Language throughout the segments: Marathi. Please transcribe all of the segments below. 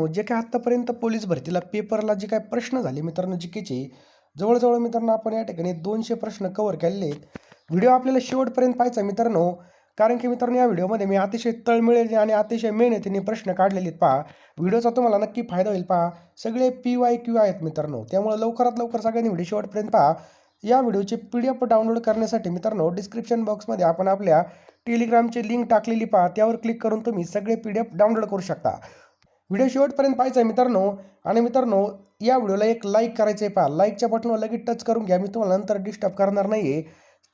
जे काही आत्तापर्यंत पोलीस भरतीला पेपरला जे काही प्रश्न झाले मित्रांनो जीकेचे जवळजवळ मित्रांनो आपण या ठिकाणी 200 प्रश्न कव्हर केलेले आहेत. व्हिडिओ आपल्याला शेवटपर्यंत पाहायचा मित्रांनो, कारण की मित्रांनो या व्हिडिओमध्ये मी अतिशय तळमळीने आणि अतिशय मेहनतीने प्रश्न काढलेले आहेत. पहा व्हिडिओचा तुम्हाला नक्की फायदा होईल. पहा सगळे PYQ आहेत मित्रांनो, त्यामुळे लवकरात लवकर सगळ्यांनी व्हिडिओ शेवटपर्यंत पहा. या व्हिडिओची PDF डाउनलोड करण्यासाठी मित्रांनो डिस्क्रिप्शन बॉक्समध्ये आपण आपल्या टेलिग्रामची लिंक टाकलेली पहा, त्यावर क्लिक करून तुम्ही सगळे PDF डाउनलोड करू शकता. व्हिडिओ शेवटपर्यंत पाहायचा आहे मित्रांनो. आणि मित्रांनो या व्हिडिओला एक लाईक करायचं आहे. पहा लाईकच्या बटनवर लगेच टच करून घ्या, मी तुम्हाला नंतर डिस्टर्ब करणार नाही आहे.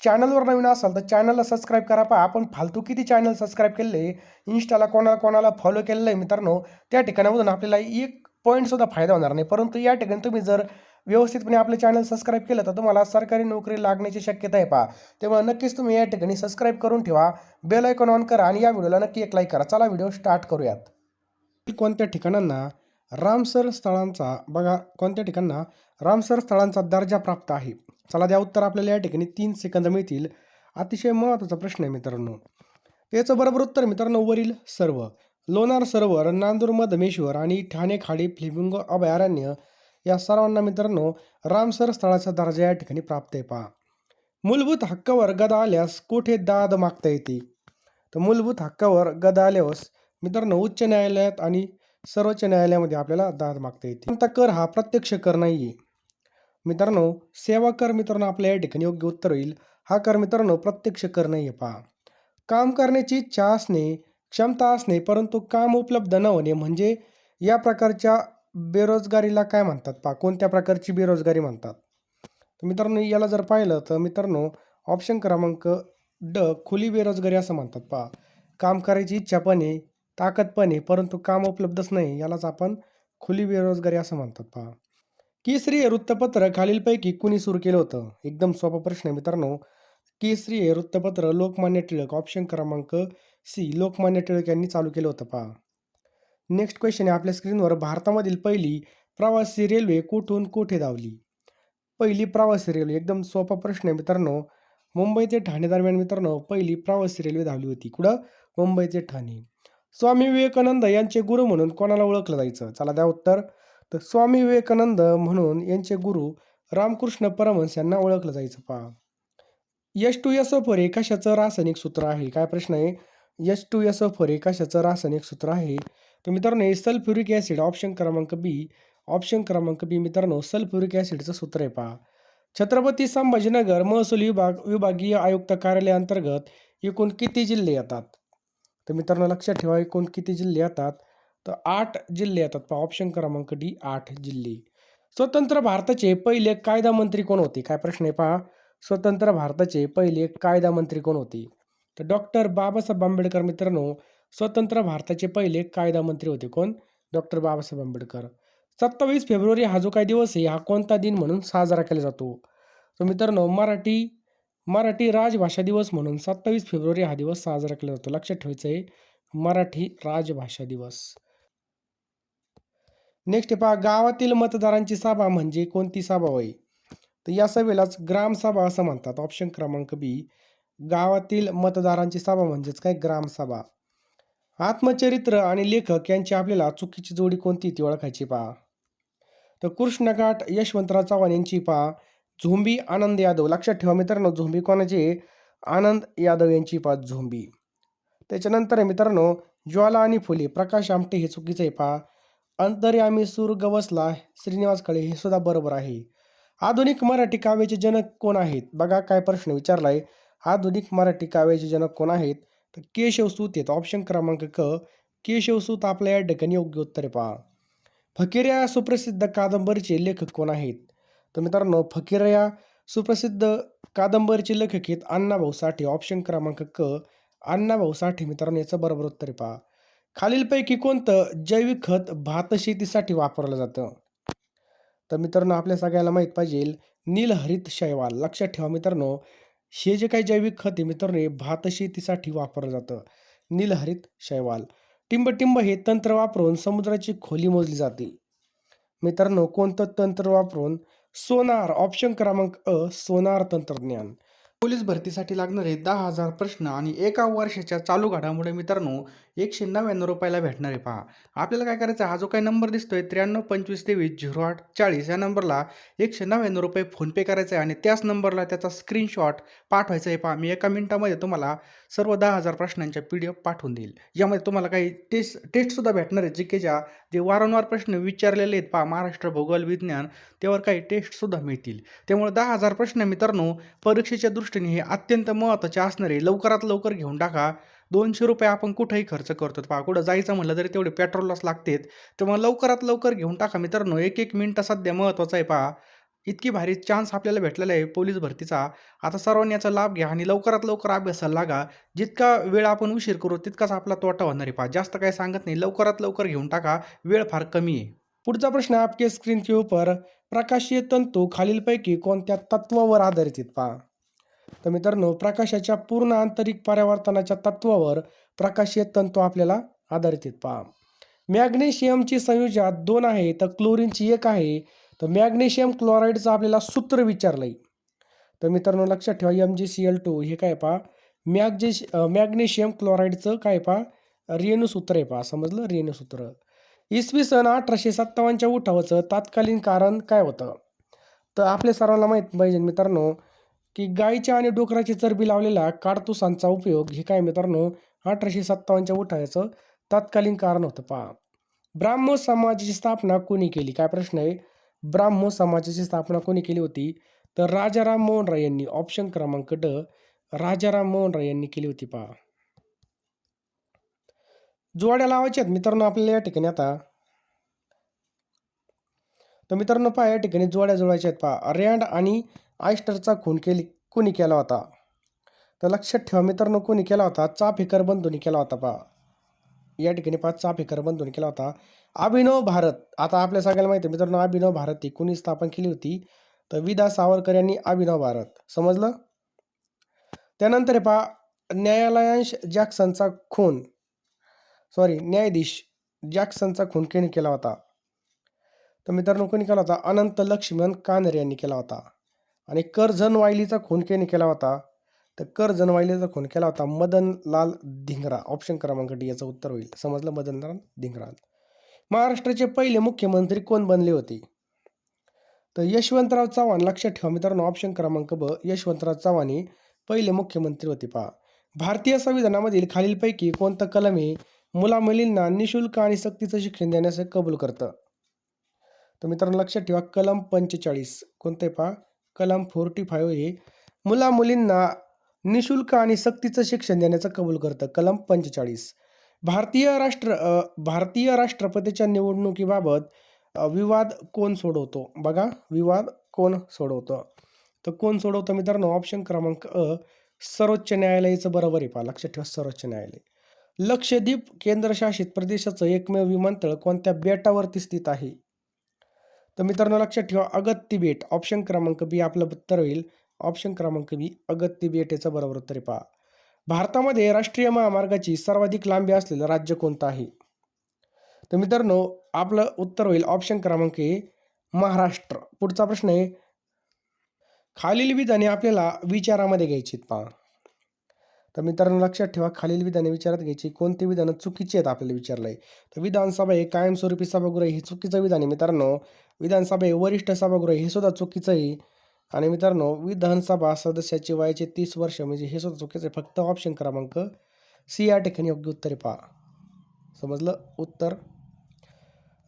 चॅनलवर नवीन असाल तर चॅनलला सबस्क्राईब करा. पहा आपण फालतू किती चॅनल सबस्क्राईब केले, इन्स्टाला कोणाला फॉलो केलेलं आहे मित्रांनो, त्या ठिकाणामधून आपल्याला एक पॉईंटसुद्धा फायदा होणार नाही. परंतु या ठिकाणी तुम्ही जर व्यवस्थितपणे आपले चॅनल सबस्क्राईब केलं तर तुम्हाला सरकारी नोकरी लागण्याची शक्यता आहे. पहा तेव्हा नक्कीच तुम्ही या ठिकाणी सबस्क्राईब करून ठेवा, बेल आयकॉन ऑन करा आणि या व्हिडिओला नक्की एक लाईक करा. चला व्हिडिओ स्टार्ट करूयात. कोणत्या ठिकाणांना रामसर स्थळांचा बघा कोणत्या ठिकाणांना रामसर स्थळांचा दर्जा प्राप्त आहे? चला द्या उत्तर. आपल्याला या ठिकाणी 3 सेकंद मिळतील. अतिशय महत्त्वाचा प्रश्न आहे मित्रांनो. याचं बरोबर उत्तर मित्रांनो वरील सर्व. लोणार सरोवर, नांदूर मधमेश्वर आणि ठाणे खाडी फ्लेमिंगो अभयारण्य या सर्वांना मित्रांनो रामसर स्थळाचा दर्जा या ठिकाणी प्राप्त आहे. पहा मूलभूत हक्कावर गदा आल्यास कुठे दाद मागता येते? तर मूलभूत हक्कावर गदा आल्यास मित्रांनो उच्च न्यायालयात आणि सर्वोच्च न्यायालयामध्ये आपल्याला दाद मागता येते. कोणता कर हा प्रत्यक्ष कर नाहीये मित्रांनो? सेवा कर मित्रांनो आपल्या या ठिकाणी योग्य उत्तर होईल. हा कर मित्रांनो प्रत्यक्ष कर नाहीये. पहा काम करण्याची इच्छा असणे, क्षमता असणे परंतु काम उपलब्ध न होणे म्हणजे या प्रकारच्या बेरोजगारीला काय म्हणतात? पहा कोणत्या प्रकारची बेरोजगारी म्हणतात? तर मित्रांनो याला जर पाहिलं तर मित्रांनो ऑप्शन क्रमांक ड खुली बेरोजगारी असं म्हणतात. पहा काम करायची इच्छा पण आहे, ताकद पण आहे, परंतु काम उपलब्धच नाही, यालाच आपण खुली बेरोजगारी असं म्हणतात. पहा केसरी हे वृत्तपत्र खालीलपैकी कुणी सुरू केलं होतं? एकदम सोपा प्रश्न आहे मित्रांनो. केसरी हे वृत्तपत्र लोकमान्य टिळक, ऑप्शन क्रमांक सी लोकमान्य टिळक यांनी चालू केलं होतं. पहा नेक्स्ट क्वेश्चन आहे आपल्या स्क्रीनवर. भारतामधील पहिली प्रवासी रेल्वे कुठून कुठे धावली? पहिली प्रवासी रेल्वे एकदम सोपा प्रश्न आहे मित्रांनो. मुंबई ते ठाणे दरम्यान मित्रांनो पहिली प्रवासी रेल्वे धावली होती. कुठं? मुंबई ते ठाणे. स्वामी विवेकानंद यांचे गुरु म्हणून कोणाला ओळखलं जायचं? चला द्या उत्तर. तर स्वामी विवेकानंद म्हणून यांचे गुरु रामकृष्ण परमहंस यांना ओळखलं जायचं. पहा H2SO4 हे कशाचं रासायनिक सूत्र आहे? काय प्रश्न आहे? H2SO4 हे कशाचं रासायनिक सूत्र आहे? तर मित्रांनो हे सल्फ्युरिक ॲसिड, ऑप्शन क्रमांक बी. ऑप्शन क्रमांक बी मित्रांनो सल्फ्युरिक ॲसिडचं सूत्र आहे. पहा छत्रपती संभाजीनगर महसूल विभागीय आयुक्त कार्यालयाअंतर्गत एकूण किती जिल्हे येतात? तर मित्रांनो लक्षात ठेवा एकूण किती जिल्हे येतात? तर 8 जिल्हे येतात. पहा ऑप्शन क्रमांक डी 8 जिल्हे. स्वतंत्र भारताचे पहिले कायदा मंत्री कोण होते? काय प्रश्न आहे? पहा स्वतंत्र भारताचे पहिले कायदा मंत्री कोण होते? तर डॉक्टर बाबासाहेब आंबेडकर मित्रांनो स्वतंत्र भारताचे पहिले कायदा मंत्री होते. कोण? डॉक्टर बाबासाहेब आंबेडकर. 27 फेब्रुवारी हा जो काही दिवस आहे हा कोणता दिन म्हणून साजरा केला जातो? तर मित्रांनो मराठी राजभाषा दिवस म्हणून 27 फेब्रुवारी हा दिवस साजरा केला जातो. लक्षात ठेवायचं आहे मराठी राजभाषा दिवस. नेक्स्ट पहा गावातील मतदारांची सभा म्हणजे कोणती सभा होय? तर या सभेलाच ग्रामसभा असं म्हणतात. ऑप्शन क्रमांक बी. गावातील मतदारांची सभा म्हणजेच काय? ग्रामसभा. आत्मचरित्र आणि लेखक यांची आपल्याला चुकीची जोडी कोणती ती ओळखायची. पहा तर कृष्णकाठ यशवंतराव चव्हाण यांची. पहा झोंबी आनंद यादव. लक्षात ठेवा मित्रांनो झोंबी कोणाचे? आनंद यादव यांची. पहा झोंबी. त्याच्यानंतर आहे मित्रांनो ज्वाला आणि फुले प्रकाश आमटे हे चुकीचं आहे. पहा अंतर्यामी सूर गवसला श्रीनिवास खळे हे सुद्धा बरोबर आहे. आधुनिक मराठी काव्याचे जनक कोण आहेत? बघा काय प्रश्न विचारलाय. आधुनिक मराठी काव्याचे जनक कोण आहेत? तर केशवसूत आहेत. ऑप्शन क्रमांक क केशवसूत आपल्या या ठिकाणी योग्य उत्तर आहे. पहा फकीर या सुप्रसिद्ध कादंबरीचे लेखक कोण आहेत? तर मित्रांनो फकीर या सुप्रसिद्ध कादंबरीचे लेखक आहेत अण्णाभाऊ साठे. ऑप्शन क्रमांक क अण्णाभाऊ साठे मित्रांनो याचं बरोबर उत्तर आहे. पहा खालीलपैकी कोणतं जैविक खत भात शेतीसाठी वापरलं जातं? तर मित्रांनो आपल्या सगळ्याला माहीत पाहिजे नीलहरित शैवाल. लक्षात ठेवा मित्रांनो हे जे काही जैविक खत आहे मित्रांनो हे भात शेतीसाठी वापरलं जातं. नीलहरित शैवाल. टिंबटिंब हे तंत्र वापरून समुद्राची खोली मोजली जाते. मित्रांनो कोणतं तंत्र वापरून? सोनार. ऑप्शन क्रमांक अ सोनार तंत्रज्ञान. पोलीस भरतीसाठी लागणारे 10,000 प्रश्न आणि एका वर्षाच्या चालू घडामोडी मित्रांनो ₹199 भेटणार आहे पहा. आपल्याला काय करायचं आहे, हा जो काही नंबर दिसतोय 9323200840 या नंबरला ₹199 फोनपे करायचा आहे आणि त्याच नंबरला त्याचा स्क्रीनशॉट पाठवायचा आहे पहा. मी एका मिनिटामध्ये तुम्हाला सर्व 10,000 प्रश्नांच्या PDF पाठवून देईल. यामध्ये तुम्हाला काही टेस्टसुद्धा भेटणार आहेत जीकेच्या, जे वारंवार प्रश्न विचारलेले आहेत पहा, महाराष्ट्र, भूगोल, विज्ञान, त्यावर काही टेस्टसुद्धा मिळतील. त्यामुळे 10,000 प्रश्न मित्रांनो परीक्षेच्या दृष्टीने हे अत्यंत महत्त्वाचे असणार आहे. लवकरात लवकर घेऊन टाका. ₹200 आपण कुठेही खर्च करतो पहा. कुठं जायचं म्हटलं तरी तेवढे पेट्रोललाच लागतात. तेव्हा लवकरात लवकर घेऊन टाका मित्रांनो. एक मिनिट सध्या महत्त्वाचा आहे पहा. इतकी भारी चान्स आपल्याला भेटलेला आहे पोलीस भरतीचा. आता सर्वांनी याचा लाभ घ्या आणि लवकरात लवकर अभ्यासाला लागा. जितका वेळ आपण उशीर करू तितकाच आपला तोटा होणार आहे पहा. जास्त काही सांगत नाही. लवकरात लवकर घेऊन टाका. वेळ फार कमी आहे. पुढचा प्रश्न आपके स्क्रीन के ऊपर प्रकाशीय तंतू खालीलपैकी कोणत्या तत्वावर आधारित आहेत पहा. तर मित्रांनो प्रकाशाच्या पूर्ण आंतरिक परावर्तनाच्या तत्वावर प्रकाशीय तंतू आपल्याला आधारित आहेत पहा. मॅग्नेशियमची संयुजात 2 आहे तर क्लोरीनची 1 आहे. तर मॅग्नेशियम क्लोराईडचं आपल्याला सूत्र विचारलंय. तर मित्रांनो लक्षात ठेवा MgCl2 हे काय पहा मॅग्नेशियम क्लोराईडचं काय पहा रेणुसूत्र आहे पहा. समजलं रेणुसूत्र. इसवी सन 1857च्या उठावाचं तत्कालीन कारण काय होतं. तर आपल्या सर्वांना माहीत पाहिजे मित्रांनो की गायीच्या आणि डुकराची चरबी लावलेल्या काडतुसांचा उपयोग हे काय मित्रांनो 1857च्या उठावाचं तत्कालीन कारण होतं पहा. ब्राह्मो समाजाची स्थापना कोणी केली. काय प्रश्न आहे. ब्राह्मो समाजाची स्थापना कोणी केली होती. तर राजाराम मोहन राय यांनी. ऑप्शन क्रमांक ड राजाराम मोहन राय यांनी केली होती पहा. जोड्या लावायच्या आहेत मित्रांनो आपल्याला या ठिकाणी आता. तर मित्रांनो पहा या ठिकाणी जोड्या जुळवायच्या आहेत पहा. रँड आणि आयस्टरचा खून कोणी केला होता. तर लक्षात ठेवा मित्रांनो कोणी केला होता. चाफेकर बंधूंनी केला होता पहा. या ठिकाणी पहा चाफेकर बंधूंनी केला होता. अभिनव भारत आता आपल्या सगळ्याला माहिती आहे मित्रांनो अभिनव भारत ही कोणी स्थापन केली होती. तर विदा सावरकर यांनी अभिनव भारत. समजलं. त्यानंतर पहा न्यायाधीश जॅक्सनचा खून कोणी केला होता. तर मित्रांनो कोणी केला होता. अनंत लक्ष्मण कानरे यांनी केला होता. आणि कर्झन वायलीचा खून कोणी केला होता. तर कर्झन वायलीचा खून केला होता मदनलाल धिंगरा. ऑप्शन क्रमांक डी याचं उत्तर होईल. समजलं मदनलाल धिंगरा. महाराष्ट्राचे पहिले मुख्यमंत्री कोण बनले होते. तर यशवंतराव चव्हाण. लक्षात ठेवा मित्रांनो ऑप्शन क्रमांक ब यशवंतराव चव्हाण हे पहिले मुख्यमंत्री होते पहा. भारतीय संविधानामधील खालीलपैकी कोणतं कलम हे मुलामुलींना निशुल्क आणि सक्तीचं शिक्षण देण्यास कबूल करतं. तर मित्रांनो लक्षात ठेवा कलम 45 कोणते पहा कलम 45 हे मुलामुलींना निशुल्क आणि सक्तीचं शिक्षण देण्याचं कबूल करतं. कलम 45. भारतीय राष्ट्रपतीच्या निवडणुकीबाबत विवाद कोण सोडवतो. बघा विवाद कोण सोडवतं. तर कोण सोडवतं मित्रांनो ऑप्शन क्रमांक अ सर्वोच्च न्यायालयाचं बरोबर आहे पहा. लक्षात ठेवा सर्वोच्च न्यायालय. लक्षद्वीप केंद्रशासित प्रदेशाचं एकमेव विमानतळ कोणत्या बेटावरती स्थित आहे. तर मित्रांनो लक्षात ठेवा अगत्ती बेट. ऑप्शन क्रमांक बी आपलं उत्तर होईल. ऑप्शन क्रमांक बी अगत्ती बेट याचं बरोबर उत्तर आहे पहा. भारतामध्ये राष्ट्रीय महामार्गाची सर्वाधिक लांबी असलेलं राज्य कोणतं आहे. तर मित्रांनो आपलं उत्तर होईल ऑप्शन क्रमांक ए महाराष्ट्र. पुढचा प्रश्न आहे खालील विधाने आपल्याला विचारामध्ये घ्यायची पहा. तर मित्रांनो लक्षात ठेवा खालील विधाने विचारात घ्यायची. कोणती विधानं चुकीची आहेत आपल्याला विचारलंय. तर विधानसभा हे कायमस्वरूपी सभागृह हे चुकीचं विधान आहे मित्रांनो. विधानसभा हे वरिष्ठ सभागृह हे सुद्धा चुकीचं आहे. आणि मित्रांनो विधानसभा सदस्याची वयाचे 30 वर्ष म्हणजे हे सुद्धा चुकीचं आहे. फक्त ऑप्शन क्रमांक सी या ठिकाणी योग्य उत्तर आहे पहा. समजलं उत्तर.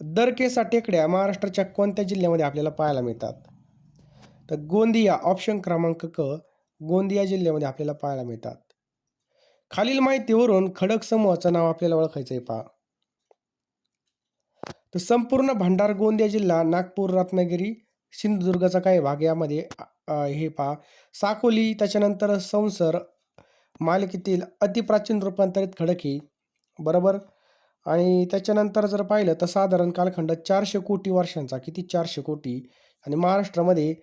दरकेसा टेकड्या महाराष्ट्राच्या कोणत्या जिल्ह्यामध्ये आपल्याला पाहायला मिळतात. तर गोंदिया. ऑप्शन क्रमांक क गोंदिया जिल्ह्यामध्ये आपल्याला पाहायला मिळतात. खालील माहितीवरून खडक समूहाचं नाव आपल्याला ओळखायचं आहे पहा. तर संपूर्ण भंडार गोंदिया जिल्हा नागपूर रत्नागिरी सिंधुदुर्गचा काही भाग यामध्ये हे पहा साकोली त्याच्यानंतर संसर मालिकेतील अतिप्राचीन रूपांतरित खडक ही बरोबर. आणि त्याच्यानंतर जर पाहिलं तर साधारण कालखंड 400 कोटी वर्षांचा. किती 400 कोटी. आणि महाराष्ट्रामध्ये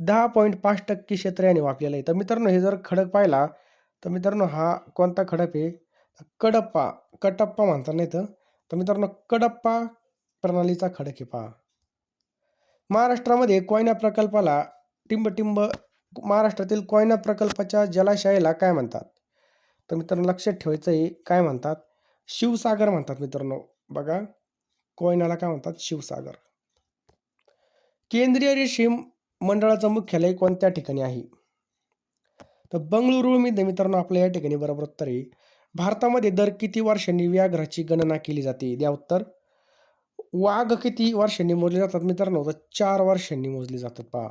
10.5% क्षेत्र याने व्यापलेलं आहे. तर मित्रांनो हे जर खडक पाहिला तर मित्रांनो हा कोणता खडक आहे कटप्पा म्हणतात नाही तर मित्रांनो कडप्पा प्रणालीचा खडक आहे पहा. महाराष्ट्रामध्ये कोयना प्रकल्पाला टिंबटिंब महाराष्ट्रातील कोयना प्रकल्पाच्या जलाशयाला काय म्हणतात. तर मित्रांनो लक्षात ठेवायचं आहे काय म्हणतात शिवसागर म्हणतात मित्रांनो. बघा, कोयनाला काय म्हणतात? शिवसागर. केंद्रीय रेशीम मंडळाचं मुख्यालय कोणत्या ठिकाणी आहे? तर बंगळुरूमध्ये मित्रांनो आपल्या या ठिकाणी बरोबर उत्तर आहे. भारतामध्ये दर किती वर्षांनी व्याघ्राची गणना केली जाते? द्या उत्तर. वाघ किती वर्षांनी मोजले जातात मित्रांनो? तर 4 वर्षांनी मोजले जातात पहा.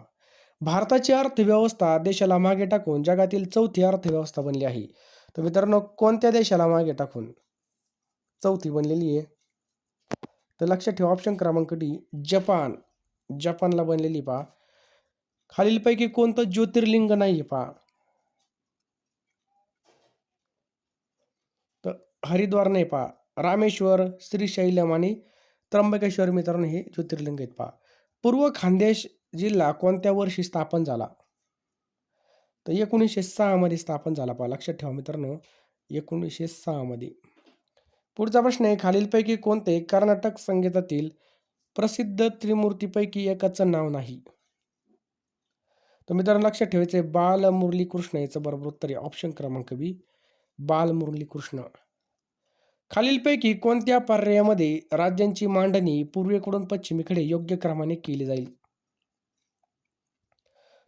भारताची अर्थव्यवस्था देशाला मागे टाकून जगातील चौथी अर्थव्यवस्था बनली आहे. तर मित्रांनो कोणत्या देशाला मागे टाकून चौथी बनलेली आहे? तर लक्षात ठेवा ऑप्शन क्रमांक डी जपान. जपानला बनलेली पहा. खालीलपैकी कोणतं ज्योतिर्लिंग नाही पहा? तर हरिद्वार नाही पहा. रामेश्वर, श्रीशैलम आणि त्र्यंबकेश्वर मित्रांनो हे ज्योतिर्लिंग आहेत पहा. पूर्व खानदेश जिल्हा कोणत्या वर्षी स्थापन झाला? तर 1906 मध्ये स्थापन झाला पहा. लक्षात ठेवा मित्रांनो 1906 मध्ये. पुढचा प्रश्न आहे खालीलपैकी कोणते कर्नाटक संगीतातील प्रसिद्ध त्रिमूर्तीपैकी एकाचं नाव नाही? तर मित्रांनो लक्षात ठेवायचं आहे बालमुरली कृष्ण याचं बरोबर उत्तर आहे ऑप्शन क्रमांक बी बालमुरली कृष्ण. खालीलपैकी कोणत्या पर्यायामध्ये राज्यांची मांडणी पूर्वेकडून पश्चिमेकडे योग्य क्रमाने केली जाईल?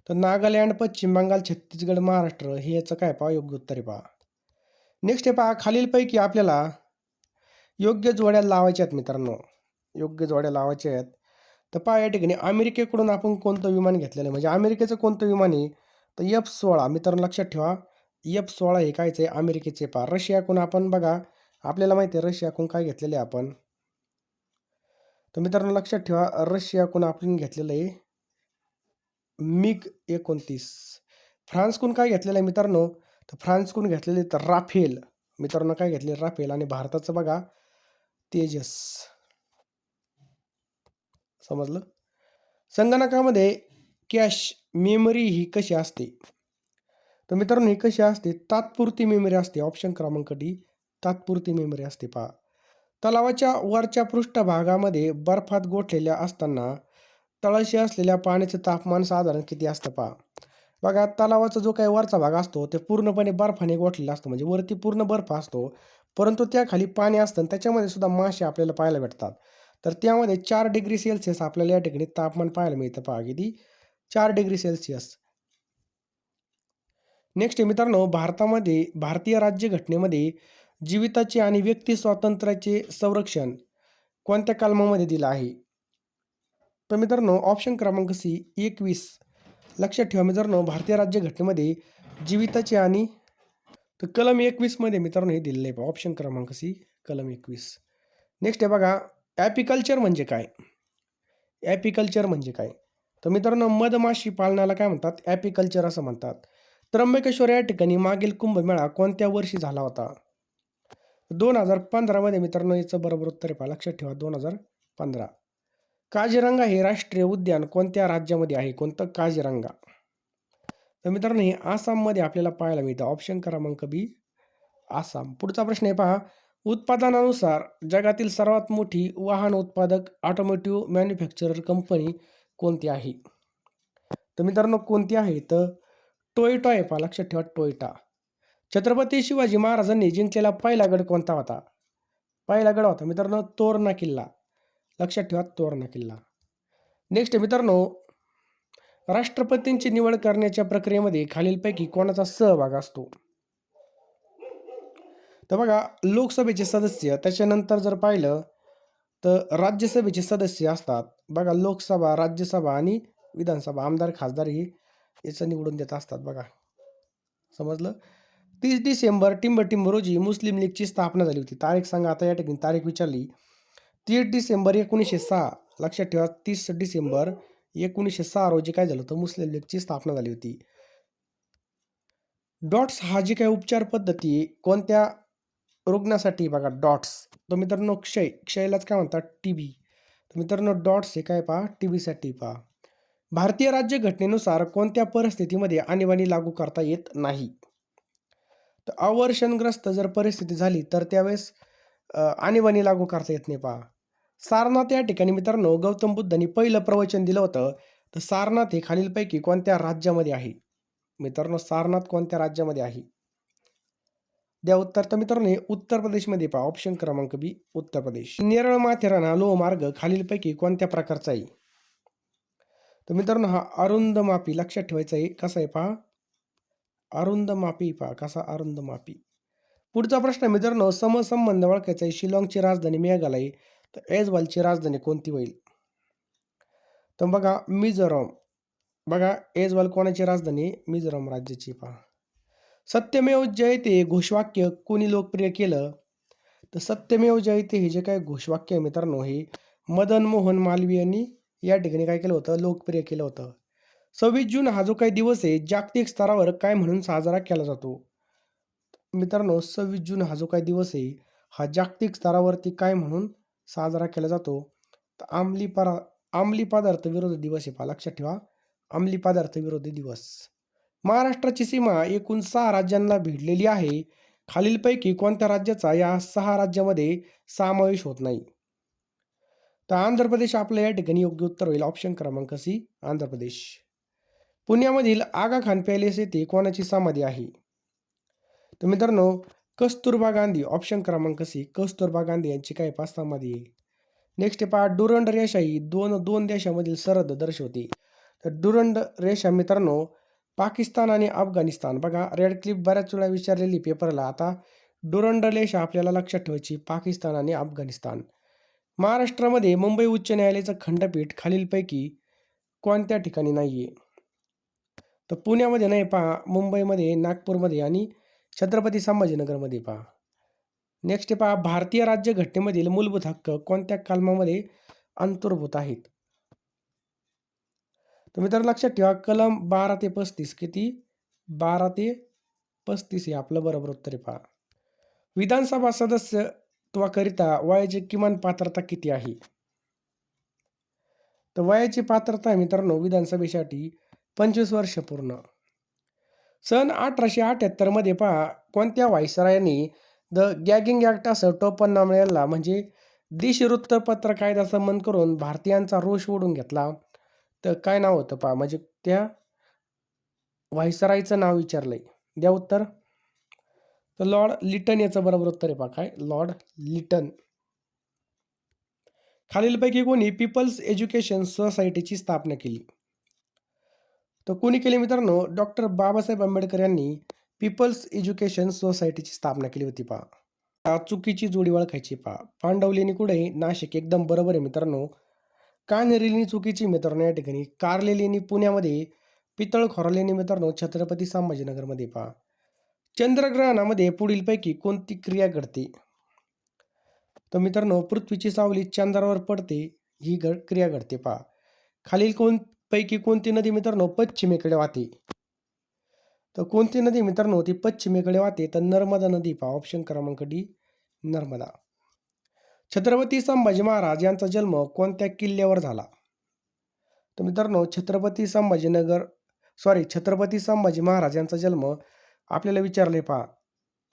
तर नागालँड, पश्चिम बंगाल, छत्तीसगड, महाराष्ट्र हे याचं काय पहा योग्य उत्तर आहे पहा. नेक्स्ट आहे पहा खालीलपैकी आपल्याला योग्य जोड्या लावायच्या आहेत मित्रांनो. योग्य जोड्या लावायच्या आहेत. तर पहा या ठिकाणी अमेरिकेकडून आपण कोणतं विमान घेतलेलं आहे म्हणजे अमेरिकेचं कोणतं विमान आहे? तर F-16 मित्रांनो लक्षात ठेवा. F-16 हे कायचं आहे? अमेरिकेचे पहा. रशियाकडून आपण बघा आपल्याला माहिती आहे रशियाकडून काय घेतलेले आहे आपण? तर मित्रांनो लक्षात ठेवा रशियाकडून आपण घेतलेलं आहे MiG-29. फ्रान्सकडून काय घेतलेलं आहे मित्रांनो? तर फ्रान्सकडून घेतलेले तर राफेल. मित्रांनो काय घेतले? राफेल. आणि भारताचं बघा तेजस. समजलं? संगणकामध्ये कॅश मेमरी ही कशी असते? तर मित्रांनो ही कशी असते? तात्पुरती मेमरी असते. ऑप्शन क्रमांक डी तात्पुरती मेमरी असते पहा. तलावाच्या वरच्या पृष्ठभागामध्ये बर्फात गोठलेल्या असताना तळाशी असलेल्या पाण्याचे तापमान साधारण किती असतं पहा. बघा तलावाचा जो काही वरचा भाग असतो ते पूर्णपणे बर्फाने गोठलेला असतो म्हणजे वरती पूर्ण बर्फ असतो परंतु त्याखाली पाणी असतं आणि त्याच्यामध्ये सुद्धा मासे आपल्याला पाहायला भेटतात. तर त्यामध्ये 4 डिग्री सेल्सिअस आपल्याला या ठिकाणी तापमान पाहायला मिळतं पहा. किती? 4 डिग्री सेल्सिअस. नेक्स्ट मित्रांनो भारतामध्ये भारतीय राज्यघटनेमध्ये जीविताचे आणि व्यक्ती स्वातंत्र्याचे संरक्षण कोणत्या कलमामध्ये दिलं आहे? तर मित्रांनो ऑप्शन क्रमांक सी 21. लक्षात ठेवा मित्रांनो भारतीय राज्यघटनेमध्ये जीविताचे आणि तर कलम 21 मध्ये मित्रांनो हे दिलेलं आहे ऑप्शन क्रमांक सी कलम 21. नेक्स्ट आहे बघा ॲपिकल्चर म्हणजे काय? ॲपिकल्चर म्हणजे काय? तर मित्रांनो मधमाशी पालनाला काय म्हणतात? ॲपिकल्चर असं म्हणतात. त्र्यंबकेश्वर या ठिकाणी मागील कुंभमेळा कोणत्या वर्षी झाला होता? 2015 मध्ये मित्रांनो याचं बरोबर उत्तर आहे पहा. लक्षात ठेवा 2015. काझीरंगा हे राष्ट्रीय उद्यान कोणत्या राज्यामध्ये आहे? कोणतं? काझीरंगा. तर मित्रांनो हे आसाममध्ये आपल्याला पाहायला मिळतं. ऑप्शन क्रमांक बी आसाम. पुढचा प्रश्न आहे पहा. उत्पादनानुसार जगातील सर्वात मोठी वाहन उत्पादक ऑटोमोटिव्ह मॅन्युफॅक्चरर कंपनी कोणती आहे? तर मित्रांनो कोणती आहे? तर टोयोटा आहे पहा. लक्षात ठेवा टोयोटा. छत्रपती शिवाजी महाराजांनी जिंकलेला पहिला गड कोणता होता? पहिला गड होता मित्रांनो तोरणा किल्ला. लक्षात ठेवा तोरणा किल्ला. नेक्स्ट मित्रांनो राष्ट्रपतींची निवड करण्याच्या प्रक्रियेमध्ये खालीलपैकी कोणाचा सहभाग असतो? तर बघा लोकसभेचे सदस्य त्याच्यानंतर जर पाहिलं तर राज्यसभेचे सदस्य असतात. बघा लोकसभा, राज्यसभा आणि विधानसभा आमदार खासदार ही याचं निवडून देत असतात बघा. समजलं? 30 डिसेंबर टिंबटिंब रोजी मुस्लिम लीगची स्थापना झाली होती. तारीख सांगा आता या ठिकाणी तारीख विचारली. 30 डिसेंबर 1906. लक्षात ठेवा 30 डिसेंबर 1906 रोजी काय झालं होतं? मुस्लिम लीगची स्थापना झाली होती. डॉट्स हा जी काही उपचार पद्धती कोणत्या रुग्णासाठी बघा डॉट्स. तर मित्रांनो क्षयलाच काय म्हणतात? टीबी. तर मित्रांनो डॉट्स हे काय पहा? टीबीसाठी पहा. भारतीय राज्यघटनेनुसार कोणत्या परिस्थितीमध्ये आणीबाणी लागू करता येत नाही? तर अवर्षणग्रस्त जर परिस्थिती झाली तर त्यावेळेस आणीबाणी लागू करता येत नाही पहा. सारनाथ या ठिकाणी मित्रांनो गौतम बुद्धांनी पहिलं प्रवचन दिलं होतं. तर सारनाथ हे खालीलपैकी कोणत्या राज्यामध्ये आहे? मित्रांनो सारनाथ कोणत्या राज्यामध्ये आहे? द्या उत्तर. तर मित्रांनो हे उत्तर प्रदेशमध्ये पहा, ऑप्शन क्रमांक बी उत्तर प्रदेश. नेरळ माथेरान हा लोहमार्ग खालीलपैकी कोणत्या प्रकारचा आहे? तर मित्रांनो हा अरुंद मापी, लक्षात ठेवायचा आहे. कसा आहे पहा, अरुंद मापी पहा, कसा अरुंद मापी. पुढचा प्रश्न मित्रांनो, समसंबंध ओळखायचा आहे. शिलाँगची राजधानी मेघालय, तर ऐझवालची राजधानी कोणती होईल? तर बघा मिझोराम. बघा ऐझवाल कोणाची राजधानी आहे? मिझोराम राज्याची पहा. सत्यमेव जयते घोषवाक्य कोणी लोकप्रिय केलं? तर सत्यमेव जयते हे जे काही घोषवाक्य आहे मित्रांनो, हे मदन मोहन मालवीय यांनी या ठिकाणी काय केलं होतं? लोकप्रिय केलं होतं. 26 जून हा जो काही दिवस आहे, जागतिक स्तरावर काय म्हणून साजरा केला जातो? मित्रांनो 26 जून हा जो काही दिवस आहे, हा जागतिक स्तरावरती काय म्हणून साजरा केला जातो? तर अंमली पदार्थ विरोधी दिवस आहे पहा, लक्षात ठेवा. अंमली पदार्थ विरोधी दिवस. महाराष्ट्राची सीमा एकूण 6 राज्यांना भिडलेली आहे. खालीलपैकी कोणत्या राज्याचा या 6 राज्यामध्ये समावेश होत नाही? तर आंध्र प्रदेश आपलं या ठिकाणी योग्य उत्तर होईल. ऑप्शन क्रमांक सी आंध्र प्रदेश. पुण्यामधील आगा खान पॅलेस येथे कोणाची समाधी आहे? तर मित्रांनो कस्तुरबा गांधी, ऑप्शन क्रमांक सी कस्तुरबा गांधी यांची काय पहा समाधी आहे. नेक्स्ट पहा डुरंड रेषा ही दोन देशामधील सरहद्द दर्शवते. तर डुरंड रेषा मित्रांनो पाकिस्तान आणि अफगाणिस्तान. बघा रेड क्लिप बऱ्याच वेळा विचारलेली पेपरला. आता डुरंड रेषा आपल्याला लक्षात ठेवायची, पाकिस्तान आणि अफगाणिस्तान. महाराष्ट्रामध्ये मुंबई उच्च न्यायालयाचं खंडपीठ खालीलपैकी कोणत्या ठिकाणी नाहीये? तर पुण्यामध्ये नाही पहा, मुंबईमध्ये, नागपूरमध्ये आणि छत्रपती संभाजीनगरमध्ये पहा. नेक्स्ट पहा भारतीय राज्यघटनेमधील मूलभूत हक्क कोणत्या कलमामध्ये अंतर्भूत आहेत? तर मित्रांनो लक्षात ठेवा कलम 12 ते 35. किती? 12 ते 35 हे आपलं बरोबर उत्तर आहे पहा. विधानसभा सदस्यत्वाकरिता वयाची किमान पात्रता किती आहे? तर वयाची पात्रता आहे मित्रांनो विधानसभेसाठी 25 वर्ष पूर्ण. सन 1878 मध्ये पहा कोणत्या व्हाईसरायांनी द गॅगिंग ॲक्ट असं टोपणनाव मिळाला, म्हणजे देशवृत्तपत्र कायदा संमत करून भारतीयांचा रोष ओढून घेतला? तर काय नाव होतं पहा, म्हणजे त्या व्हाईसरायचं नाव विचारलंय. द्या उत्तर. तर लॉर्ड लिटन याचं बरोबर उत्तर आहे पहा. काय? Lord Lytton. खालीलपैकी कोणी पीपल्स एज्युकेशन सोसायटीची स्थापना केली? तर कोणी केली मित्रांनो? डॉक्टर बाबासाहेब आंबेडकर यांनी पीपल्स एज्युकेशन सोसायटीची स्थापना केली होती पहा. चुकीची जोडी ओळखायची पहा. पांडवलेनी कुठे? नाशिक. एकदम बरोबर आहे मित्रांनो. कान्हेरी चुकीची मित्रांनो या ठिकाणी. कार्ले पुण्यामध्ये, पितळखोरा मित्रांनो छत्रपती संभाजीनगरमध्ये पहा. चंद्रग्रहणामध्ये पुढीलपैकी कोणती क्रिया घडते? तर मित्रांनो पृथ्वीची सावली चंद्रावर पडते, ही क्रिया घडते पहा. खालील पैकी कोणती नदी मित्रांनो पश्चिमेकडे वाहते? तर कोणती नदी मित्रांनो ती पश्चिमेकडे वाहते? तर नर्मदा नदी पहा. ऑप्शन क्रमांक डी नर्मदा. छत्रपती संभाजी महाराज यांचा जन्म कोणत्या किल्ल्यावर झाला? तर मित्रांनो छत्रपती संभाजी महाराज यांचा जन्म आपल्याला विचारले पहा.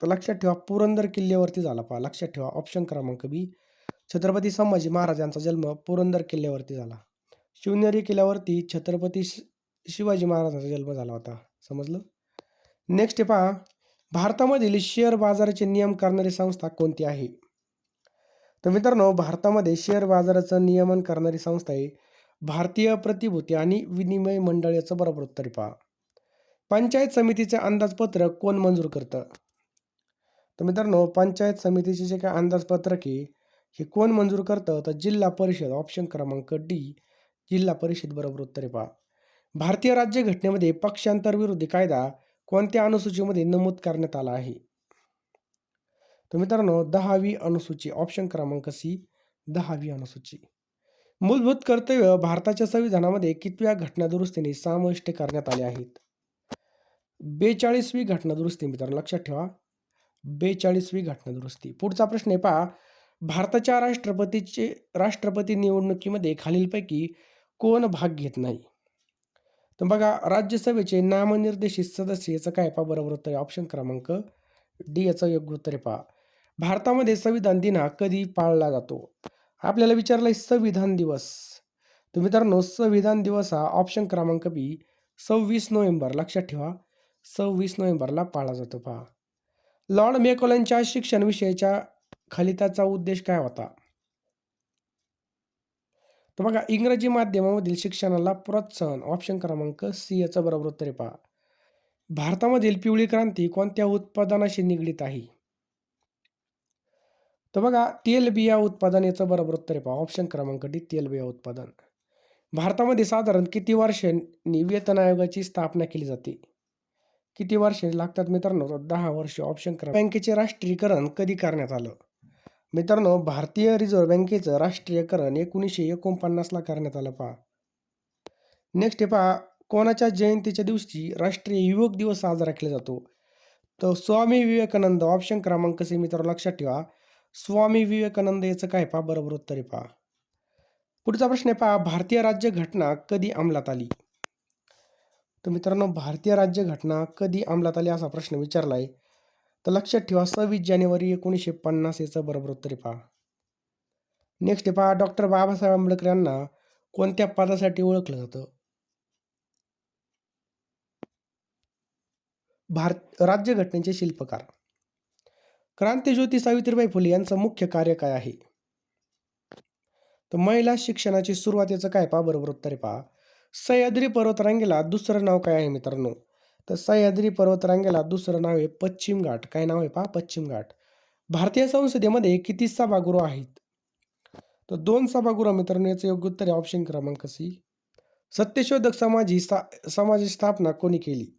तर लक्षात ठेवा पुरंदर किल्ल्यावरती झाला पहा. लक्षात ठेवा ऑप्शन क्रमांक बी छत्रपती संभाजी महाराज यांचा जन्म पुरंदर किल्ल्यावरती झाला. शिवनेरी किल्ल्यावरती छत्रपती शिवाजी महाराजांचा जन्म झाला होता. समजलं? नेक्स्ट पहा भारतामधील शेअर बाजाराचे नियम करणारी संस्था कोणती आहे? तर मित्रांनो भारतामध्ये शेअर बाजाराचं नियमन करणारी संस्था आहे भारतीय प्रतिभूती आणि विनिमय मंडळ. याचं बरोबर उत्तर पहा. पंचायत समितीचे अंदाजपत्रक कोण मंजूर करतं? तर मित्रांनो पंचायत समितीचे जे काय अंदाजपत्रक आहे हे कोण मंजूर करतं? तर जिल्हा परिषद. ऑप्शन क्रमांक डी जिल्हा परिषद बरोबर उत्तर पहा. भारतीय राज्यघटनेमध्ये पक्षांतर विरोधी कायदा कोणत्या अनुसूचीमध्ये नमूद करण्यात आला आहे? तर मित्रांनो 10वी अनुसूची. ऑप्शन क्रमांक सी 10वी अनुसूची. मूलभूत कर्तव्य भारताच्या संविधानामध्ये कितव्या घटनादुरुस्तीने समाविष्ट करण्यात आले आहेत? 42वी घटनादुरुस्ती मित्रांनो लक्षात ठेवा. 42वी घटनादुरुस्ती. पुढचा प्रश्न आहे पहा भारताच्या राष्ट्रपती निवडणुकीमध्ये खालीलपैकी कोण भाग घेत नाही? तर बघा राज्यसभेचे नामनिर्देशित सदस्य याचं काय पहा बरोबर उत्तर आहे. ऑप्शन क्रमांक डी याचं योग्य उत्तर आहे पहा. भारतामध्ये संविधान दिन हा कधी पाळला जातो? आपल्याला विचारलंय संविधान दिवस. तर मित्रांनो संविधान दिवस हा ऑप्शन क्रमांक बी 26 नोव्हेंबर. लक्षात ठेवा 26 नोव्हेंबरला पाळला जातो पहा. लॉर्ड मेकॉलनच्या शिक्षण विषयाच्या खलिताचा उद्देश काय होता? तर बघा, इंग्रजी माध्यमामधील शिक्षणाला प्रोत्साहन. ऑप्शन क्रमांक सी याचं बरोबर उत्तर आहे पहा. भारतामधील पिवळी क्रांती कोणत्या उत्पादनाशी निगडीत आहे? तर बघा, तेलबिया उत्पादन याचं बरोबर उत्तर आहे पहा. ऑप्शन क्रमांक डी तेलबिया उत्पादन. भारतामध्ये साधारण किती वर्षांनी वेतन आयोगाची स्थापना केली जाते? किती वर्षे लागतात मित्रांनो? तर 10 वर्ष. ऑप्शन क्रमांक. बँकेचे राष्ट्रीयकरण कधी करण्यात आलं? मित्रांनो, भारतीय रिझर्व्ह बँकेचं राष्ट्रीयकरण 1949ला करण्यात आलं पहा. नेक्स्ट आहे पहा, कोणाच्या जयंतीच्या दिवशी राष्ट्रीय युवक दिवस साजरा केला जातो? तर स्वामी विवेकानंद. ऑप्शन क्रमांक सी मित्रांनो लक्षात ठेवा. स्वामी विवेकानंद याचं काय पहा? बरोबर उत्तर आहे पहा. पुढचा प्रश्न आहे पहा, भारतीय राज्यघटना कधी अंमलात आली? तर मित्रांनो, भारतीय राज्यघटना कधी अंमलात आली असा प्रश्न विचारला आहे. तर लक्षात ठेवा, 26 जानेवारी 1950 याचं बरोबर उत्तर आहे पहा. नेक्स्ट आहे पहा, डॉक्टर बाबासाहेब आंबेडकर यांना कोणत्या पदासाठी ओळखलं जातं? राज्यघटनेचे शिल्पकार. क्रांतिज्योती सावित्रीबाई फुले यांचं मुख्य कार्य काय आहे? तर महिला शिक्षणाची सुरुवात याचं काय पहा? बरोबर उत्तर आहे पहा. सह्याद्री पर्वतरांगेला दुसरं नाव काय आहे मित्रांनो? तर सह्याद्री पर्वतरांगेला दुसरं नाव आहे पश्चिम घाट. काय नाव आहे पहा? पश्चिम घाट. भारतीय संसदेमध्ये किती सभागृह आहेत? तर 2 सभागृह मित्रांनो याचं योग्य उत्तर आहे ऑप्शन क्रमांक सी. सत्यशोधक समाजाची स्थापना कोणी केली?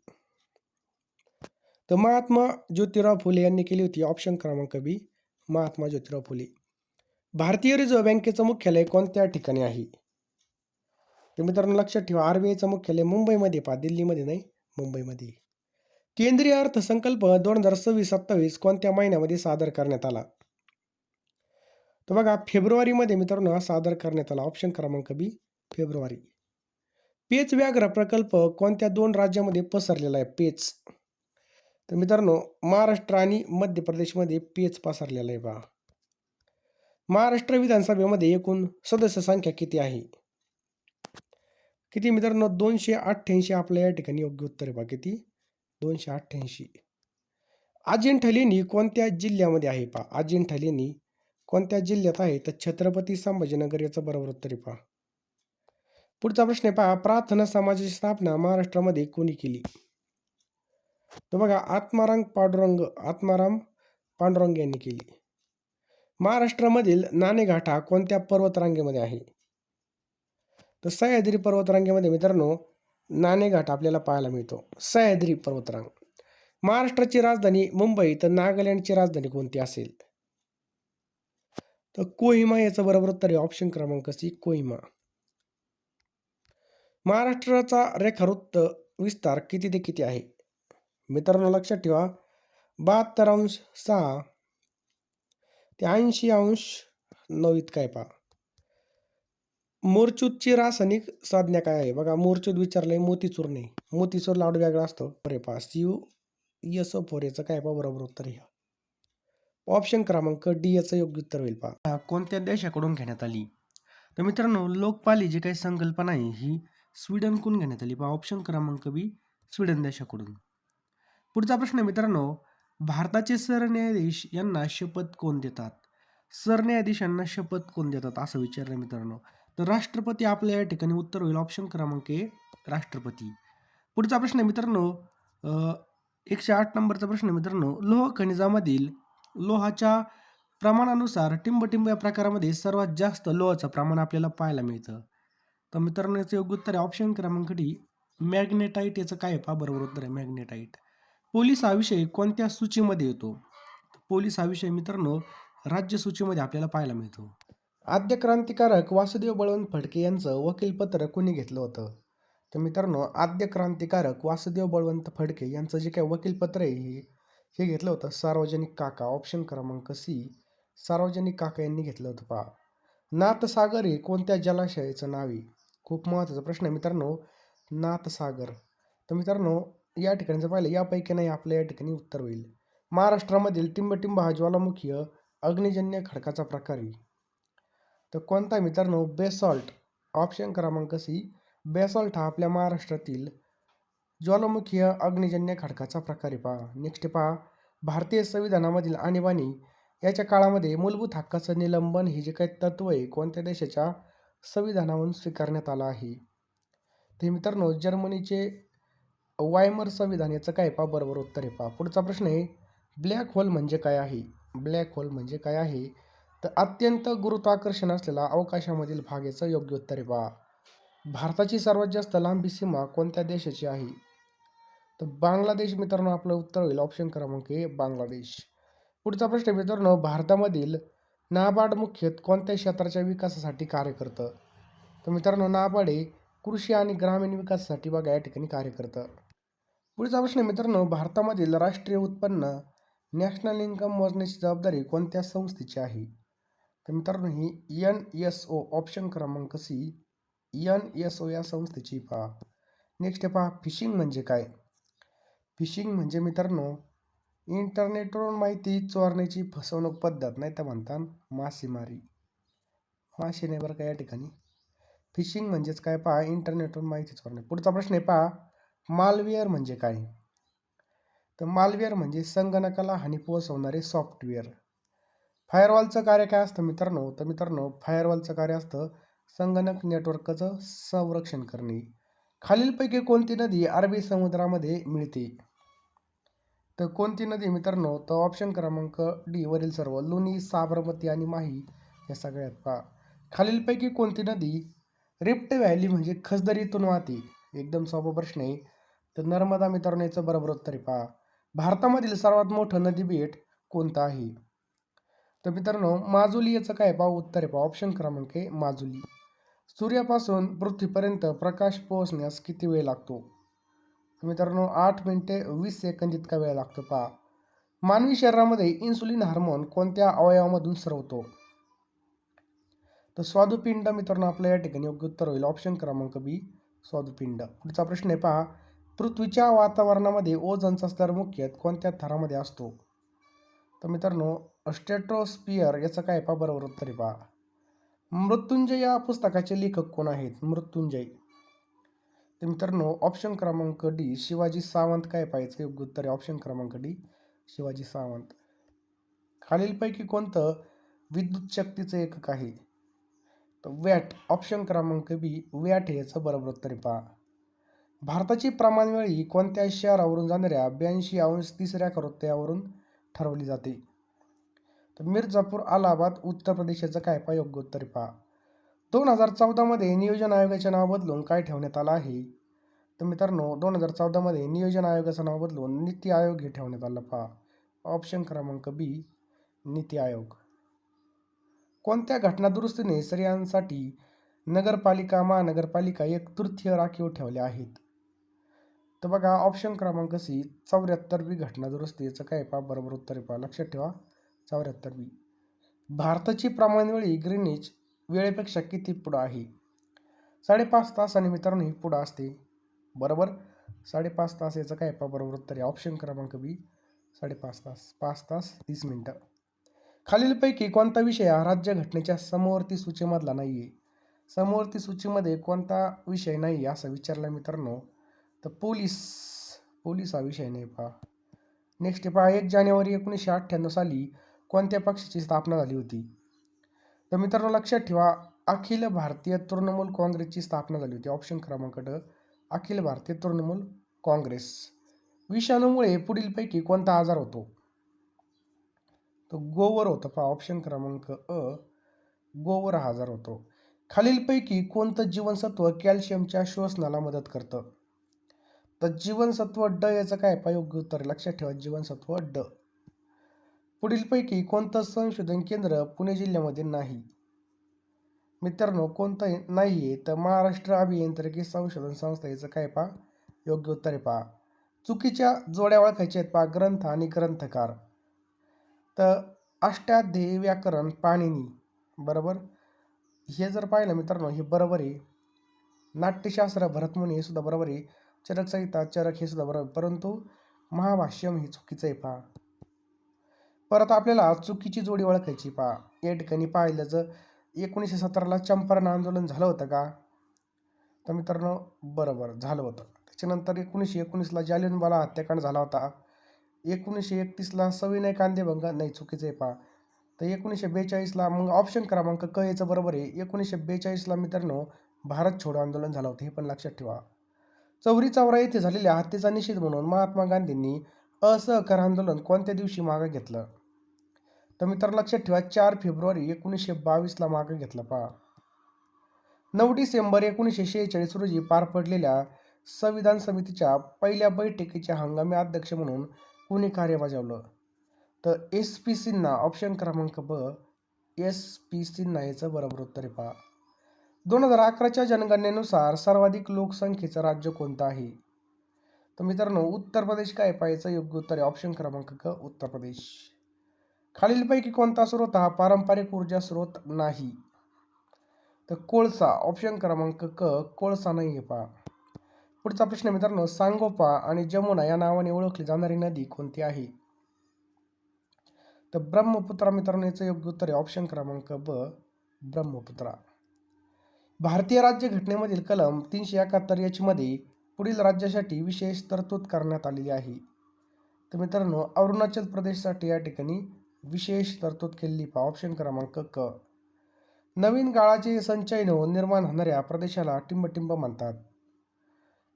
तर महात्मा ज्योतिराव फुले यांनी केली होती. ऑप्शन क्रमांक बी महात्मा ज्योतिराव फुले. भारतीय रिझर्व्ह बँकेचं मुख्यालय कोणत्या ठिकाणी आहे? तर मित्रांनो लक्षात ठेवा, आरबीआयचं मुख्यालय मुंबईमध्ये पहा, दिल्लीमध्ये नाही, मुंबईमध्ये. केंद्रीय अर्थसंकल्प 2026-27 कोणत्या महिन्यामध्ये सादर करण्यात आला? तर बघा, फेब्रुवारीमध्ये मित्रांनो हा सादर करण्यात आला. ऑप्शन क्रमांक बी फेब्रुवारी. पेच व्याघ्र प्रकल्प कोणत्या 2 राज्यामध्ये पसरलेला आहे? पेच. तर मित्रांनो, महाराष्ट्र आणि मध्य प्रदेशमध्ये पेच पसरलेला आहे पहा. महाराष्ट्र विधानसभेमध्ये एकूण सदस्य संख्या किती आहे? किती मित्रांनो? 288 आपल्या या ठिकाणी योग्य उत्तर आहे पहा. किती? 288. अजिंठा लेणी कोणत्या जिल्ह्यामध्ये आहे पहा? अजिंठा लेणी कोणत्या जिल्ह्यात आहे? तर छत्रपती संभाजीनगर याचं बरोबर उत्तर आहे पहा. पुढचा प्रश्न आहे पहा, प्रार्थना समाजाची स्थापना महाराष्ट्रामध्ये कोणी केली? तर बघा, आत्माराम पांडुरंग यांनी केली. महाराष्ट्रामधील नाणेघाट हा कोणत्या पर्वतरांगेमध्ये आहे? तर सह्याद्री पर्वतरांगेमध्ये मित्रांनो नाणेघाट आपल्याला पाहायला मिळतो. सह्याद्री पर्वतरांग. महाराष्ट्राची राजधानी मुंबई, तर नागालँडची राजधानी कोणती असेल? तर कोहिमा याचं बरोबर उत्तर आहे ऑप्शन क्रमांक सी कोहिमा. महाराष्ट्राचा रेखावृत्त विस्तार किती ते किती आहे? मित्रांनो लक्षात ठेवा, 72.6 ते 80.9 इतका आहे पहा. मोरचूदची रासायनिक संज्ञा काय आहे? बघा, मोरचूद विचारलंय, मोतीचूर नाही. मोतीचूर लाडू वेगळा असतो. अरे पहा, CuSO4 याचं काय पहा? बरोबर उत्तर आहे ऑप्शन क्रमांक डी याचं योग्य उत्तर होईल पहा. कोणत्या देशाकडून घेण्यात आली? तर मित्रांनो, लोकपाल ही जी काही संकल्पना आहे ही स्वीडनकडून घेण्यात आली पहा. ऑप्शन क्रमांक बी स्वीडन देशाकडून. पुढचा प्रश्न मित्रांनो, भारताचे सरन्यायाधीश यांना शपथ कोण देतात? सरन्यायाधीशांना शपथ कोण देतात असं विचारलं मित्रांनो. तर राष्ट्रपती आपल्या या ठिकाणी उत्तर होईल ऑप्शन क्रमांक ए राष्ट्रपती. पुढचा प्रश्न मित्रांनो, 108 नंबरचा प्रश्न मित्रांनो, लोह खनिजामधील लोहाच्या प्रमाणानुसार टिंबटिंब या प्रकारामध्ये सर्वात जास्त लोहाचं प्रमाण आपल्याला पाहायला मिळतं. तर मित्रांनो याचं योग्य उत्तर आहे ऑप्शन क्रमांक डी मॅग्नेटाईट. याचं काय आहे पहा? बरोबर उत्तर आहे मॅग्नेटाईट. पोलीस हा विषय कोणत्या सूचीमध्ये येतो? पोलीस हा विषय मित्रांनो राज्य सूचीमध्ये आपल्याला पाहायला मिळतो. आद्य क्रांतिकारक वासुदेव बळवंत फडके यांचं वकीलपत्र कोणी घेतलं होतं? तर मित्रांनो, आद्य क्रांतिकारक वासुदेव बळवंत फडके यांचं जे काही वकीलपत्र आहे हे घेतलं होतं सार्वजनिक काका. ऑप्शन क्रमांक सी सार्वजनिक काका यांनी घेतलं होतं पहा. नाथसागर हे कोणत्या जलाशयाचं नाव आहे? खूप महत्त्वाचा प्रश्न आहे मित्रांनो, नाथसागर. तर मित्रांनो या ठिकाणी जर पाहिलं यापैकी नाही आपल्या या ठिकाणी उत्तर होईल. महाराष्ट्रामधील टिंबटिंब हा ज्वालामुखी अग्निजन्य खडकाचा प्रकार आहे. तर कोणता मित्रांनो? बेसॉल्ट. ऑप्शन क्रमांक सी बेसॉल्ट हा आपल्या महाराष्ट्रातील ज्वालामुखी अग्निजन्य खडकाचा प्रकार आहे पहा. नेक्स्ट पहा, भारतीय संविधानामधील आणीबाणी याच्या काळामध्ये मूलभूत हक्काचं निलंबन हे जे काही तत्व आहे कोणत्या देशाच्या संविधानावरून स्वीकारण्यात आलं आहे? ते मित्रांनो जर्मनीचे वायमर संविधान याचं काय पहा बरोबर उत्तर आहे पहा. पुढचा प्रश्न आहे ब्लॅक होल म्हणजे काय आहे? ब्लॅक होल म्हणजे काय आहे? तर अत्यंत गुरुत्वाकर्षण असलेला अवकाशामधील भाग याचं योग्य उत्तर आहे पहा. भारताची सर्वात जास्त लांबी सीमा कोणत्या देशाची आहे? तर बांगलादेश मित्रांनो आपलं उत्तर होईल ऑप्शन क्रमांक ए बांगलादेश. पुढचा प्रश्न मित्रांनो भारतामधील नाबार्ड मुख्यतः कोणत्या क्षेत्राच्या विकासासाठी कार्य करतं? तर मित्रांनो नाबार्ड हे कृषी आणि ग्रामीण विकासासाठी बघा या ठिकाणी कार्य करतं. पुढचा प्रश्न मित्रांनो भारतामधील राष्ट्रीय उत्पन्न नॅशनल इन्कम मोजण्याची जबाबदारी कोणत्या संस्थेची आहे? तर मित्रांनो ही NSO ऑप्शन क्रमांक सी NSO या संस्थेची पहा. नेक्स्ट आहे पहा फिशिंग म्हणजे काय? फिशिंग म्हणजे मित्रांनो इंटरनेटवरून माहिती चोरण्याची फसवणूक पद्धत नाही तर म्हणतात मासेमारी. मासे नाही बरं का या ठिकाणी. फिशिंग म्हणजेच काय पहा इंटरनेटवरून माहिती चोरणे. पुढचा प्रश्न आहे पहा मालवेअर म्हणजे काय? तर मालवेअर म्हणजे संगणकाला हानी पोहोचवणारे सॉफ्टवेअर. फायरवॉलचं कार्य काय असतं मित्रांनो? तर मित्रांनो फायरवॉलचं कार्य असतं संगणक नेटवर्कचं संरक्षण करणे. खालीलपैकी कोणती नदी अरबी समुद्रामध्ये मिळते? तर कोणती नदी मित्रांनो? तर ऑप्शन क्रमांक डी वरील सर्व लुनी, साबरमती आणि माही या सगळ्यात पहा. खालीलपैकी कोणती नदी रिफ्ट व्हॅली म्हणजे खसदरीतून वाहते? एकदम सोपा प्रश्न आहे. तर नर्मदा मित्रांनो याचं बरोबर उत्तर आहे पहा. भारतामधील सर्वात मोठं नदी बेट कोणतं आहे? तर मित्रांनो माजुली याचं काय पहा उत्तर आहे पहा ऑप्शन क्रमांक आहे माजुली. सूर्यापासून पृथ्वीपर्यंत प्रकाश पोहोचण्यास किती वेळ लागतो? तर मित्रांनो 8 मिनिटे 20 सेकंद इतका वेळ लागतो पहा. मानवी शरीरामध्ये इन्सुलिन हार्मोन कोणत्या अवयवामधून स्रवतो? तर स्वादुपिंड मित्रांनो आपल्या या ठिकाणी योग्य उत्तर होईल ऑप्शन क्रमांक बी स्वादुपिंड. पुढचा प्रश्न आहे पहा पृथ्वीच्या वातावरणामध्ये ओझोनचा स्तर मुख्यतः कोणत्या थरामध्ये असतो? तर मित्रांनो स्ट्रॅटोस्फिअर याचं काय पहा बरोबर उत्तर आहे पहा. मृत्युंजय या पुस्तकाचे लेखक कोण आहेत? मृत्युंजय. तर मित्रांनो ऑप्शन क्रमांक डी शिवाजी सावंत काय पाहायचं योग्य उत्तर आहे ऑप्शन क्रमांक डी शिवाजी सावंत. खालीलपैकी कोणतं विद्युत शक्तीचं एकक आहे? तर वॅट ऑप्शन क्रमांक बी वॅट हे याचं बरोबर उत्तर आहे पहा. भारताची प्रमाणवेळी कोणत्या शहरावरून जाणाऱ्या 82°3' ठरवली जाते? तर मिर्झापूर अलाहाबाद उत्तर प्रदेश याचं काय पहा योग्य उत्तर आहे पहा. 2014 मध्ये नियोजन आयोगाचे नाव बदलून काय ठेवण्यात आलं आहे? तर मित्रांनो 2014 मध्ये नियोजन आयोगाचं नाव बदलून नीती आयोग हे ठेवण्यात आलं पहा ऑप्शन क्रमांक बी नीती आयोग. कोणत्या घटना दुरुस्तीने स्त्रियांसाठी नगरपालिका महानगरपालिका 1/3 राखीव ठेवल्या आहेत? तर बघा ऑप्शन क्रमांक सी 74वी घटना दुरुस्ती याचं काय पहा बरोबर उत्तर आहे पहा लक्षात ठेवा 74वी. भारताची प्रमाणवेळी ग्रीनिच वेळेपेक्षा किती पुढं आहे? 5.5 तासांनी मित्रांनो ही पुढं असते बरोबर. 5.5 तास याचं काय पहा बरोबर उत्तर आहे ऑप्शन क्रमांक बी 5.5 तास 5 तास 30 मिनिटं. खालीलपैकी कोणता विषय हा राज्यघटनेच्या समवर्ती सूचीमधला नाही आहे? समवर्ती सूचीमध्ये कोणता विषय नाही असं विचारलं मित्रांनो तर पोलीस हा विषय नाही पहा. नेक्स्ट पहा 1 जानेवारी 1998 साली कोणत्या पक्षाची स्थापना झाली होती? तर मित्रांनो लक्षात ठेवा अखिल भारतीय तृणमूल काँग्रेसची स्थापना झाली होती ऑप्शन क्रमांक ड अखिल भारतीय तृणमूल काँग्रेस. विषाणूमुळे पुढीलपैकी कोणता आजार होतो? तो गोवर होतो पहा ऑप्शन क्रमांक अ गोवर हा आजार होतो. खालीलपैकी कोणतं जीवनसत्व कॅल्शियमच्या शोषणाला मदत करतं? तर जीवनसत्व ड याचं काय पहा योग्य उत्तर लक्षात ठेवा जीवनसत्व ड. पुढीलपैकी कोणतं संशोधन केंद्र पुणे जिल्ह्यामध्ये नाही? मित्रांनो कोणतं नाही आहे तर महाराष्ट्र अभियांत्रिकी संशोधन संस्था याचं काय पहा योग्य उत्तर आहे पहा. चुकीच्या जोड्या ओळखायच्या आहेत पहा ग्रंथ आणि ग्रंथकार. तर अष्टाध्यायी व्याकरण पाणिनी बरोबर हे जर पाहिलं मित्रांनो हे बरोबर आहे. नाट्यशास्त्र भरतमुनी हे सुद्धा बरोबर आहे. चरकसंहिता चरक हे सुद्धा बरोबर परंतु महाभाष्यम हे चुकीचं आहे पहा. परत आपल्याला चुकीची जोडी ओळखायची पहा. या ठिकाणी पाहिलं जर 1917ला चंपारण आंदोलन झालं होतं का? तर मित्रांनो बरोबर झालं होतं. त्याच्यानंतर 1919ला जालियनवाला हत्याकांड झाला होता. 1931ला सविनय कायदेभंग नाही, चुकीचं आहे पहा. तर 1942ला मग ऑप्शन क्रमांक क याचं बरोबर आहे. 1942ला मित्रांनो भारत छोडो आंदोलन झालं होतं, हे पण लक्षात ठेवा. चौरी चौरा येथे झालेल्या हत्येचा निषेध म्हणून महात्मा गांधींनी असहकार आंदोलन कोणत्या दिवशी मागे घेतलं? तर मित्रांनो लक्षात ठेवा, 4 फेब्रुवारी 1922ला मागे घेतलं पहा. 9 डिसेंबर 1946 रोजी पार पडलेल्या संविधान समितीच्या पहिल्या बैठकीचे हंगामी अध्यक्ष म्हणून कोणी कार्य बजावलं? तर SP सिन्हा, ऑप्शन क्रमांक ब, SP सिन्हा याचं बरोबर उत्तर आहे पहा. 2011च्या जनगणनेनुसार सर्वाधिक लोकसंख्येचं राज्य कोणतं आहे? तर मित्रांनो उत्तर प्रदेश काय पाहायचं योग्य उत्तर आहे, ऑप्शन क्रमांक क, उत्तर प्रदेश. खालीलपैकी कोणता स्रोत हा पारंपरिक ऊर्जा स्रोत नाही? तर कोळसा, ऑप्शन क्रमांक क, कोळसा नाही आहे पहा. पुढचा प्रश्न मित्रांनो, सांगोपा आणि जमुना या नावाने ओळखली जाणारी नदी कोणती आहे? तर ब्रह्मपुत्रा मित्रांनो याचं योग्य उत्तर आहे, ऑप्शन क्रमांक ब, ब्रह्मपुत्रा. भारतीय राज्यघटनेमधील कलम 371 एच मध्ये पुढील राज्यासाठी विशेष तरतूद करण्यात आलेली आहे? तर मित्रांनो अरुणाचल प्रदेशसाठी या ठिकाणी विशेष तरतूद केलेली पहा, ऑप्शन क्रमांक क. नवीन गाळाचे संचयन होऊन निर्माण होणाऱ्या प्रदेशाला टिंबटिंब म्हणतात.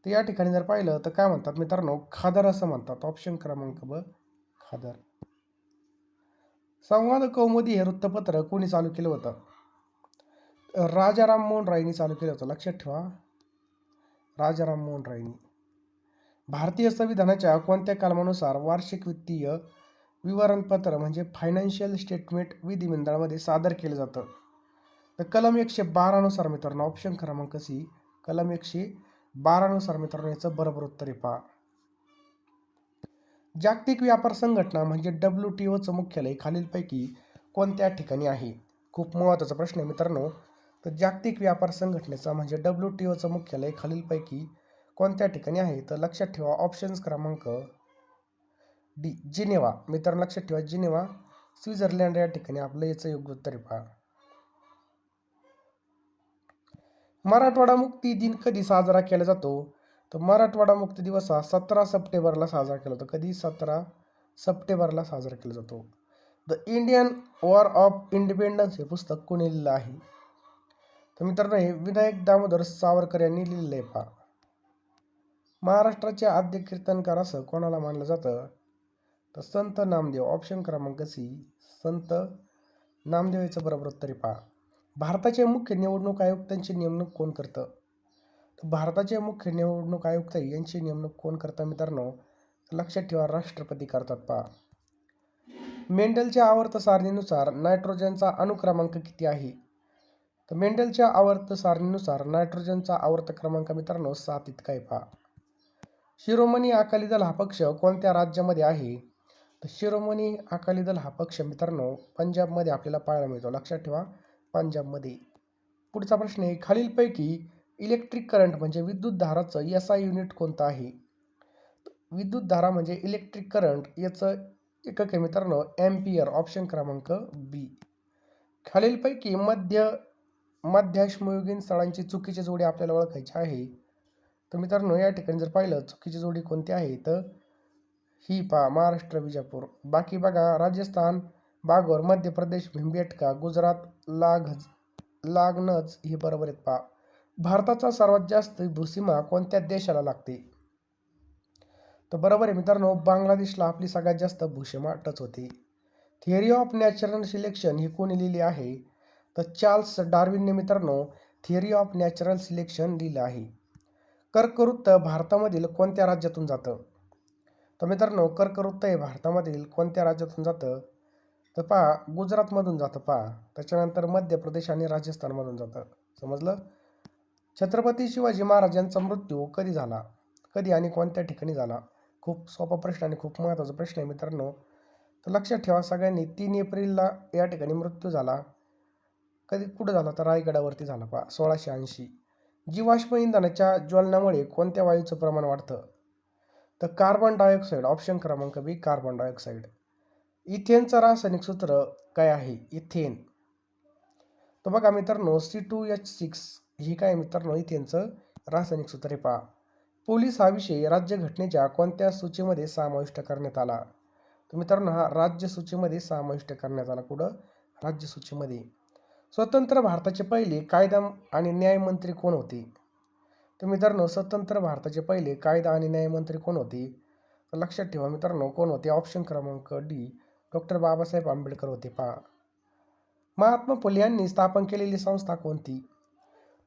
तर या ठिकाणी जर पाहिलं तर काय म्हणतात मित्रांनो, खादर असं म्हणतात, ऑप्शन क्रमांक ब, खादर. संवाद कौमुदी हे वृत्तपत्र कोणी चालू केलं होतं? राजा राममोहन रायनी चालू केलं होतं, लक्षात ठेवा, राजा राममोहन रायनी. भारतीय संविधानाच्या कोणत्या कलमानुसार वार्षिक वित्तीय विवरणपत्र म्हणजे फायनान्शियल स्टेटमेंट विधिमंडळामध्ये सादर केलं जातं? तर कलम 112 नुसार मित्रांनो, ऑप्शन क्रमांक सी, कलम 112 नुसार मित्रांनो याचं बरोबर उत्तर आहे पहा. जागतिक व्यापार संघटना म्हणजे WTOचं मुख्यालय खालीलपैकी कोणत्या ठिकाणी आहे? खूप महत्त्वाचा प्रश्न आहे मित्रांनो. तर जागतिक व्यापार संघटनेचा म्हणजे WTOचं मुख्यालय खालीलपैकी कोणत्या ठिकाणी आहे? तर लक्षात ठेवा, ऑप्शन्स क्रमांक डी, जिनेवा. मित्रांनो लक्षात ठेवा, जिनेवा, स्वित्झर्लंड या ठिकाणी आपलं याचं योग्य उत्तर आहे पहा. मराठवाडा मुक्ती दिन कधी साजरा केला जातो? तर मराठवाडा मुक्ती दिवस हा 17 सप्टेंबरला साजरा केला जातो. कधी? 17 सप्टेंबरला साजरा केला जातो. The Indian war of independence हे पुस्तक कोणी लिहिलं आहे? तर मित्रांनो हे विनायक दामोदर सावरकर यांनी लिहिलेलं आहे पहा. महाराष्ट्राचे आद्य कीर्तनकार असं कोणाला मानलं जातं? तर संत नामदेव, ऑप्शन क्रमांक सी, संत नामदेव याचं बरोबर उत्तर आहे पहा. भारताचे मुख्य निवडणूक आयुक्तांची नेमणूक कोण करतं? तर भारताचे मुख्य निवडणूक आयुक्त यांची नेमणूक कोण करतं मित्रांनो? लक्षात ठेवा, राष्ट्रपती करतात पहा. मेंडलच्या आवर्त सारणीनुसार नायट्रोजनचा अणुक्रमांक किती आहे? तर मेंडलच्या आवर्त सारणीनुसार नायट्रोजनचा आवर्त क्रमांक मित्रांनो 7 इतका आहे पहा. शिरोमणी अकाली दल हा पक्ष कोणत्या राज्यामध्ये आहे? तर शिरोमणी अकाली दल हा पक्ष मित्रांनो पंजाबमध्ये आपल्याला पाहायला मिळतो, लक्षात ठेवा, पंजाबमध्ये. पुढचा प्रश्न आहे, खालीलपैकी इलेक्ट्रिक करंट म्हणजे विद्युत धाराचं SI युनिट कोणतं आहे? विद्युत धारा म्हणजे इलेक्ट्रिक करंट याचं एकक आहे मित्रांनो एम्पियर, ऑप्शन क्रमांक बी. खालीलपैकी मध्याश्मयुगीन स्थळांची चुकीची जोडी आपल्याला ओळखायची आहे. तर मित्रांनो या ठिकाणी जर पाहिलं चुकीची जोडी कोणती आहे तर ही पहा, महाराष्ट्र विजापूर. बाकी बघा, राजस्थान बागोर, मध्य प्रदेश भीमबेटका, गुजरात लागनज हे बरोबर आहेत पहा. भारताचा सर्वात जास्त भूसीमा कोणत्या देशाला लागते? तर बरोबर आहे मित्रांनो, बांगलादेशला आपली सगळ्यात जास्त भूसीमा टच होते. थिअरी ऑफ नॅचरल सिलेक्शन ही कोणी लिहिली आहे? तर चार्ल्स डार्विनने मित्रांनो थिअरी ऑफ नॅचरल सिलेक्शन लिहिलं आहे. कर्कवृत्त भारतामधील कोणत्या राज्यातून जातं? तर मित्रांनो कर्कवृत्त हे भारतामधील कोणत्या राज्यातून जातं? तर पहा, गुजरातमधून जातं पहा. त्याच्यानंतर मध्य प्रदेश आणि राजस्थानमधून जातं. समजलं? छत्रपती शिवाजी महाराजांचा मृत्यू कधी झाला? कधी आणि कोणत्या ठिकाणी झाला? खूप सोपा प्रश्न आणि खूप महत्त्वाचा प्रश्न आहे मित्रांनो. तर लक्षात ठेवा सगळ्यांनी, 3 एप्रिलला या ठिकाणी मृत्यू झाला. कधी कुठं झाला? तर रायगडावरती झाला पहा, 1680. जीवाश्म इंधनाच्या ज्वलनामुळे कोणत्या वायूचं प्रमाण वाढतं? तर कार्बन डायऑक्साईड, ऑप्शन क्रमांक बी, कार्बन डायऑक्साईड. इथेनचं रासायनिक सूत्र काय आहे? इथेन. तर बघा मित्रांनो C2H6 ही काय मित्रांनो इथेनचं रासायनिक सूत्र आहे पहा. पोलीस हा विषय राज्यघटनेच्या कोणत्या सूचीमध्ये समाविष्ट करण्यात आला? तर मित्रांनो हा राज्य सूचीमध्ये समाविष्ट करण्यात आला. कुठं? राज्य सूचीमध्ये. स्वतंत्र भारताचे पहिले कायदा आणि न्याय मंत्री कोण होते? तर मित्रांनो स्वतंत्र भारताचे पहिले कायदा आणि न्याय मंत्री कोण होते? तर लक्षात ठेवा मित्रांनो कोण होते? ऑप्शन क्रमांक डी डॉक्टर बाबासाहेब आंबेडकर होते. पहा. महात्मा फुले यांनी स्थापन केलेली संस्था कोणती?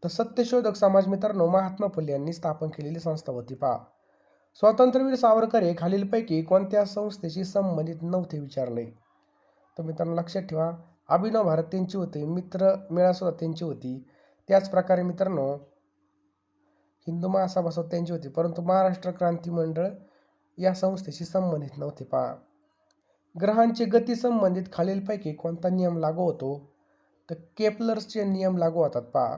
तर सत्यशोधक समाज मित्रांनो महात्मा फुले यांनी स्थापन केलेली संस्था होती. पहा. स्वातंत्र्यवीर सावरकर हे खालीलपैकी कोणत्या संस्थेशी संबंधित नव्हते विचारले? तर मित्रांनो लक्षात ठेवा अभिनव भारत त्यांची होती, मित्र मेळा सुद्धा त्यांची होती, त्याचप्रकारे मित्रांनो हिंदू महासभा सुद्धा त्यांची होती, परंतु महाराष्ट्र क्रांती मंडळ या संस्थेशी संबंधित नव्हते. पहा. ग्रहांची गती संबंधित खालीलपैकी कोणता नियम लागू होतो? तर केपलर्सचे नियम लागू होतात. पहा.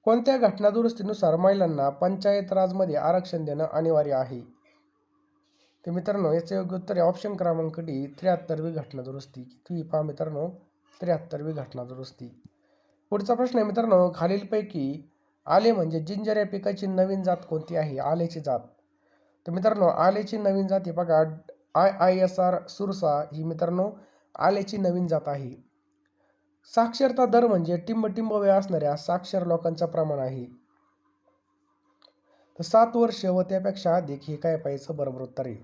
कोणत्या घटना दुरुस्तीनुसार महिलांना पंचायत राजमध्ये आरक्षण देणं अनिवार्य आहे? तर मित्रांनो याचं योग्य उत्तर आहे ऑप्शन क्रमांक डी 73वी घटना दुरुस्ती. किती? पहा मित्रांनो 73वी घटना दुरुस्ती. पुढचा प्रश्न आहे मित्रांनो खालीलपैकी आले म्हणजे जिंजर या पिकाची नवीन जात कोणती आहे? आलेची जात. तर मित्रांनो आलेची नवीन जात ही बघा IISR सुरसा ही मित्रांनो आलेची नवीन जात आहे. साक्षरता दर म्हणजे टिंबटिंब वय असणाऱ्या साक्षर लोकांचं प्रमाण आहे. तर 7 वर्ष व त्यापेक्षा अधिक हे काय पाहिजे? बरोबर उत्तर आहे.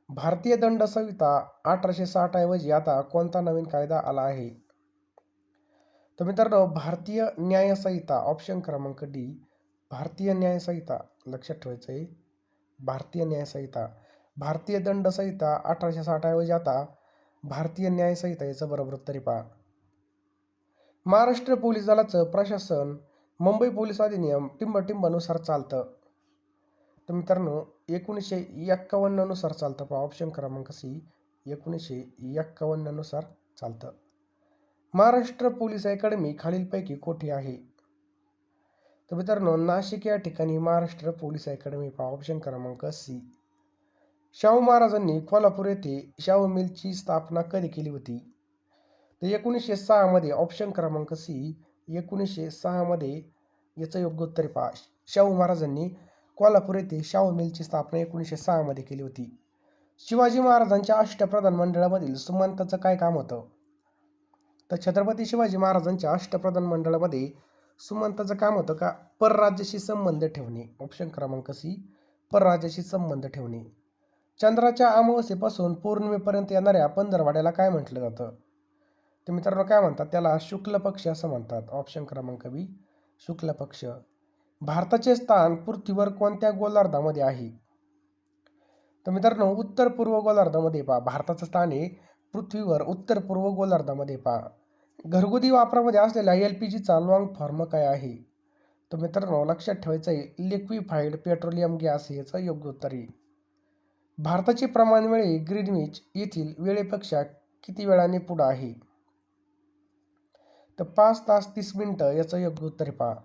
भारतीय दंड संहिता 1860 ऐवजी आता कोणता नवीन कायदा आला आहे? तर मित्रांनो भारतीय न्याय संहिता ऑप्शन क्रमांक डी भारतीय न्याय संहिता. लक्षात ठेवायचं आहे भारतीय न्याय संहिता. भारतीय दंड संहिता 1860 ऐवजी आता भारतीय न्याय संहिता याचं बरोबर उत्तर आहे. पहा. महाराष्ट्र पोलीस दलाचं प्रशासन मुंबई पोलीस अधिनियम टिंबटिंबानुसार चालतं. तर मित्रांनो 1951 नुसार चालतं. पहा ऑप्शन क्रमांक सी 1951 नुसार चालतं. महाराष्ट्र पोलीस अकॅडमी खालीलपैकी कुठे आहे? तर मित्रांनो नाशिक या ठिकाणी महाराष्ट्र पोलीस अकॅडमी. पहा ऑप्शन क्रमांक सी. शाहू महाराजांनी कोल्हापूर येथे शाहू मिलची स्थापना कधी केली होती? तर 1906 मध्ये. ऑप्शन क्रमांक सी 1906 मध्ये याचं योग्य उत्तर आहे. पहा शाहू महाराजांनी कोल्हापूर येथे शाहू मिलची स्थापना 1906 मध्ये केली होती. शिवाजी महाराजांच्या अष्टप्रधान मंडळामधील सुमंताचं काय काम होतं? तर छत्रपती शिवाजी महाराजांच्या अष्टप्रधान मंडळामध्ये सुमंताचं काम होतं का? परराज्याशी संबंध ठेवणे. ऑप्शन क्रमांक सी परराज्याशी संबंध ठेवणे. चंद्राच्या अमावस्येपासून पौर्णिमेपर्यंत येणाऱ्या पंधरवाड्याला काय म्हटलं जातं? तर मित्रांनो काय म्हणतात? त्याला शुक्ल पक्ष असं म्हणतात. ऑप्शन क्रमांक बी शुक्ल पक्ष. भारताचे स्थान पृथ्वीवर कोणत्या गोलार्धामध्ये आहे? तर मित्रांनो उत्तर पूर्व गोलार्धामध्ये. पहा भारताचं स्थान आहे पृथ्वीवर उत्तर पूर्व गोलार्धामध्ये. पहा घरगुती वापरामध्ये असलेल्या LPGचा लॉंग फॉर्म काय आहे? तर मित्रांनो लक्षात ठेवायचं आहे लिक्विफाईड पेट्रोलियम गॅस याचं योग्य उत्तर आहे. भारताची प्रमाण वेळे ग्रीनविच येथील वेळेपेक्षा किती वेळाने पुढे आहे? तर 5 तास 30 मिनिटं याचं योग्य उत्तर आहे. पहा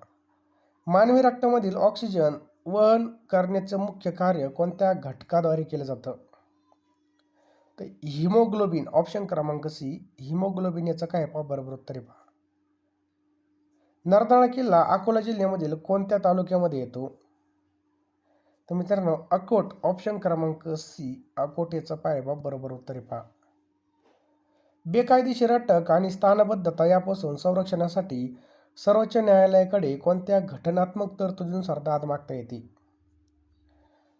मानवी रक्तामधील ऑक्सिजन वहन करण्याचं मुख्य कार्य कोणत्या घटकाद्वारे केलं जातं? तर हिमोग्लोबिन. ऑप्शन क्रमांक सी हिमोग्लोबिन याचं काय? पहा बरोबर उत्तर आहे. पहा नरनाळा किल्ला अकोला जिल्ह्यामधील कोणत्या तालुक्यामध्ये येतो? तर मित्रांनो अकोट. ऑप्शन क्रमांक सी अकोट याचं पाय बरोबर उत्तर आहे. पहा बेकायदेशीर अटक आणि स्थानबद्धता यापासून संरक्षणासाठी सर्वोच्च न्यायालयाकडे कोणत्या घटनात्मक तरतुदीनुसार दाद मागता येते?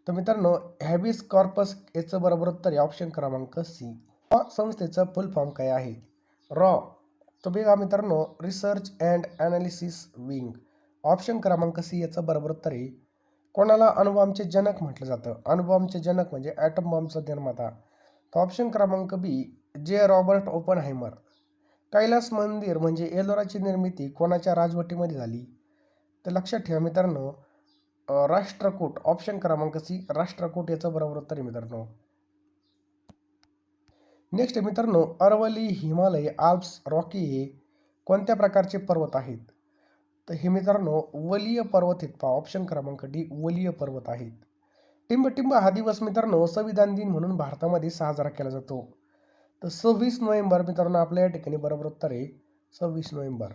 तर मित्रांनो हॅबिस कॉर्पस याचं बरोबर उत्तर आहे ऑप्शन क्रमांक सी. रॉ संस्थेचं फुल फॉर्म काय आहे? रॉ. तो बघा मित्रांनो research and analysis wing. Option क्रमांक सी याचं बरोबर उत्तर आहे. कोणाला अणुबॉम्बचे जनक म्हटलं जातं? अणुबॉम्बचे जनक म्हणजे ॲटम बॉम्बचा निर्माता. तर ऑप्शन क्रमांक B J Robert Oppenheimer. Kailas मंदिर म्हणजे एलोराची निर्मिती कोणाच्या राजवटीमध्ये झाली? तर लक्षात ठेवा मित्रांनो राष्ट्रकूट. ऑप्शन क्रमांक सी राष्ट्रकूट याचं बरोबर उत्तर आहे मित्रांनो. नेक्स्ट आहे मित्रांनो अरवली, हिमालय, आल्प्स, रॉकी हे कोणत्या प्रकारचे पर्वत आहेत? तर हे मित्रांनो वलीय पर्वत आहेत. पहा ऑप्शन क्रमांक डी वलीय पर्वत आहेत. टिंबटिंब हा दिवस मित्रांनो संविधान दिन म्हणून भारतामध्ये साजरा केला जातो. तर 26 नोव्हेंबर मित्रांनो आपल्या या ठिकाणी बरोबर उत्तर आहे 26 नोव्हेंबर.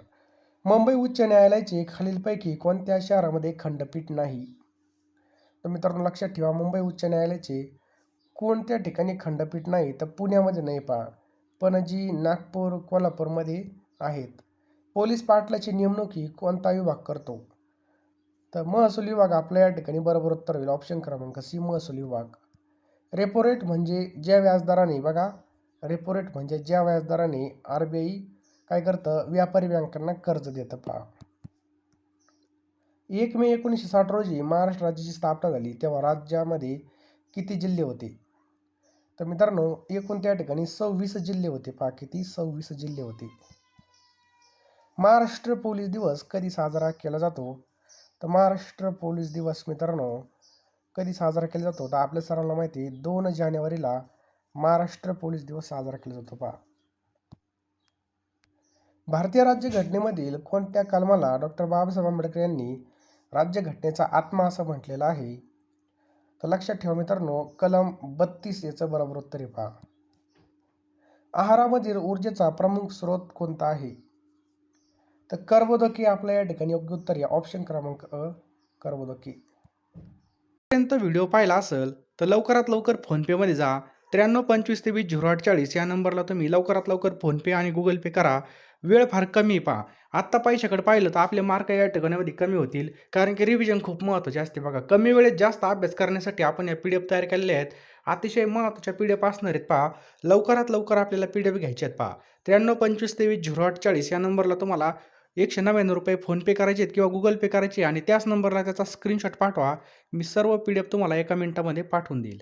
मुंबई उच्च न्यायालयाचे खालीलपैकी कोणत्या शहरामध्ये खंडपीठ नाही? तर मित्रांनो लक्षात ठेवा मुंबई उच्च न्यायालयाचे कोणत्या ठिकाणी खंडपीठ नाही तर पुण्यामध्ये नाही पहा, पणजी, नागपूर, कोल्हापूरमध्ये आहेत. पोलीस पाटलाची नेमणूक ही कोणता विभाग करतो? तर महसूल विभाग आपल्या या ठिकाणी बरोबर उत्तर होईल. ऑप्शन क्रमांक सी महसूल विभाग. रेपो रेट म्हणजे ज्या व्याजदराने बघा, रेपो रेट म्हणजे ज्या व्याजदराने RBI काय करतं, व्यापारी बँकांना कर्ज देतं पहा. 1 मे 1960 रोजी महाराष्ट्र राज्याची स्थापना झाली तेव्हा राज्यामध्ये किती जिल्हे होते? तर मित्रांनो एकूण त्या ठिकाणी 26 जिल्हे होते पहा. किती? 26 जिल्हे होते. महाराष्ट्र पोलीस दिवस कधी साजरा केला जातो? तर महाराष्ट्र पोलीस दिवस मित्रांनो कधी साजरा केला जातो? तर आपल्या सर्वांना माहिती आहे 2 जानेवारीला महाराष्ट्र पोलीस दिवस साजरा केला जातो पहा. भारतीय राज्यघटनेमधील कोणत्या कलमाला डॉक्टर बाबासाहेब आंबेडकर यांनी राज्यघटनेचा आत्मा असं म्हटलेलं आहे? तर लक्षात ठेवा मित्रांनो, कलम 32 याचं बरोबर उत्तर आहे पहा. आहारामधील ऊर्जेचा प्रमुख स्रोत कोणता आहे? तर कर्बोदके आपल्या या ठिकाणी योग्य उत्तर आहे. ऑप्शन क्रमांक अ कर्बोदके. पर्यंत व्हिडिओ पाहिला असेल तर लवकरात लवकर फोनपेमध्ये जा. 9325200840 या नंबरला तुम्ही लवकरात लवकर फोनपे आणि गुगल पे करा. वेळ फार कमी आहे पहा. आत्ता पैशाकडे पाहिलं तर आपले मार्क या ठिकाणामध्ये कमी होतील, कारण की रिव्हिजन खूप महत्त्वाचे असते बघा. कमी वेळेत जास्त अभ्यास करण्यासाठी आपण या PDF तयार केलेल्या आहेत. अतिशय महत्त्वाच्या PDF असणार आहेत पहा. लवकरात लवकर आपल्याला PDF घ्यायचे आहेत पहा. 9325200840 या नंबरला तुम्हाला ₹199 फोनपे करायचे आहेत किंवा गुगल पे करायचे आणि त्याच नंबरला त्याचा स्क्रीनशॉट पाठवा. मी सर्व PDF तुम्हाला एका मिनिटामध्ये पाठवून देईल.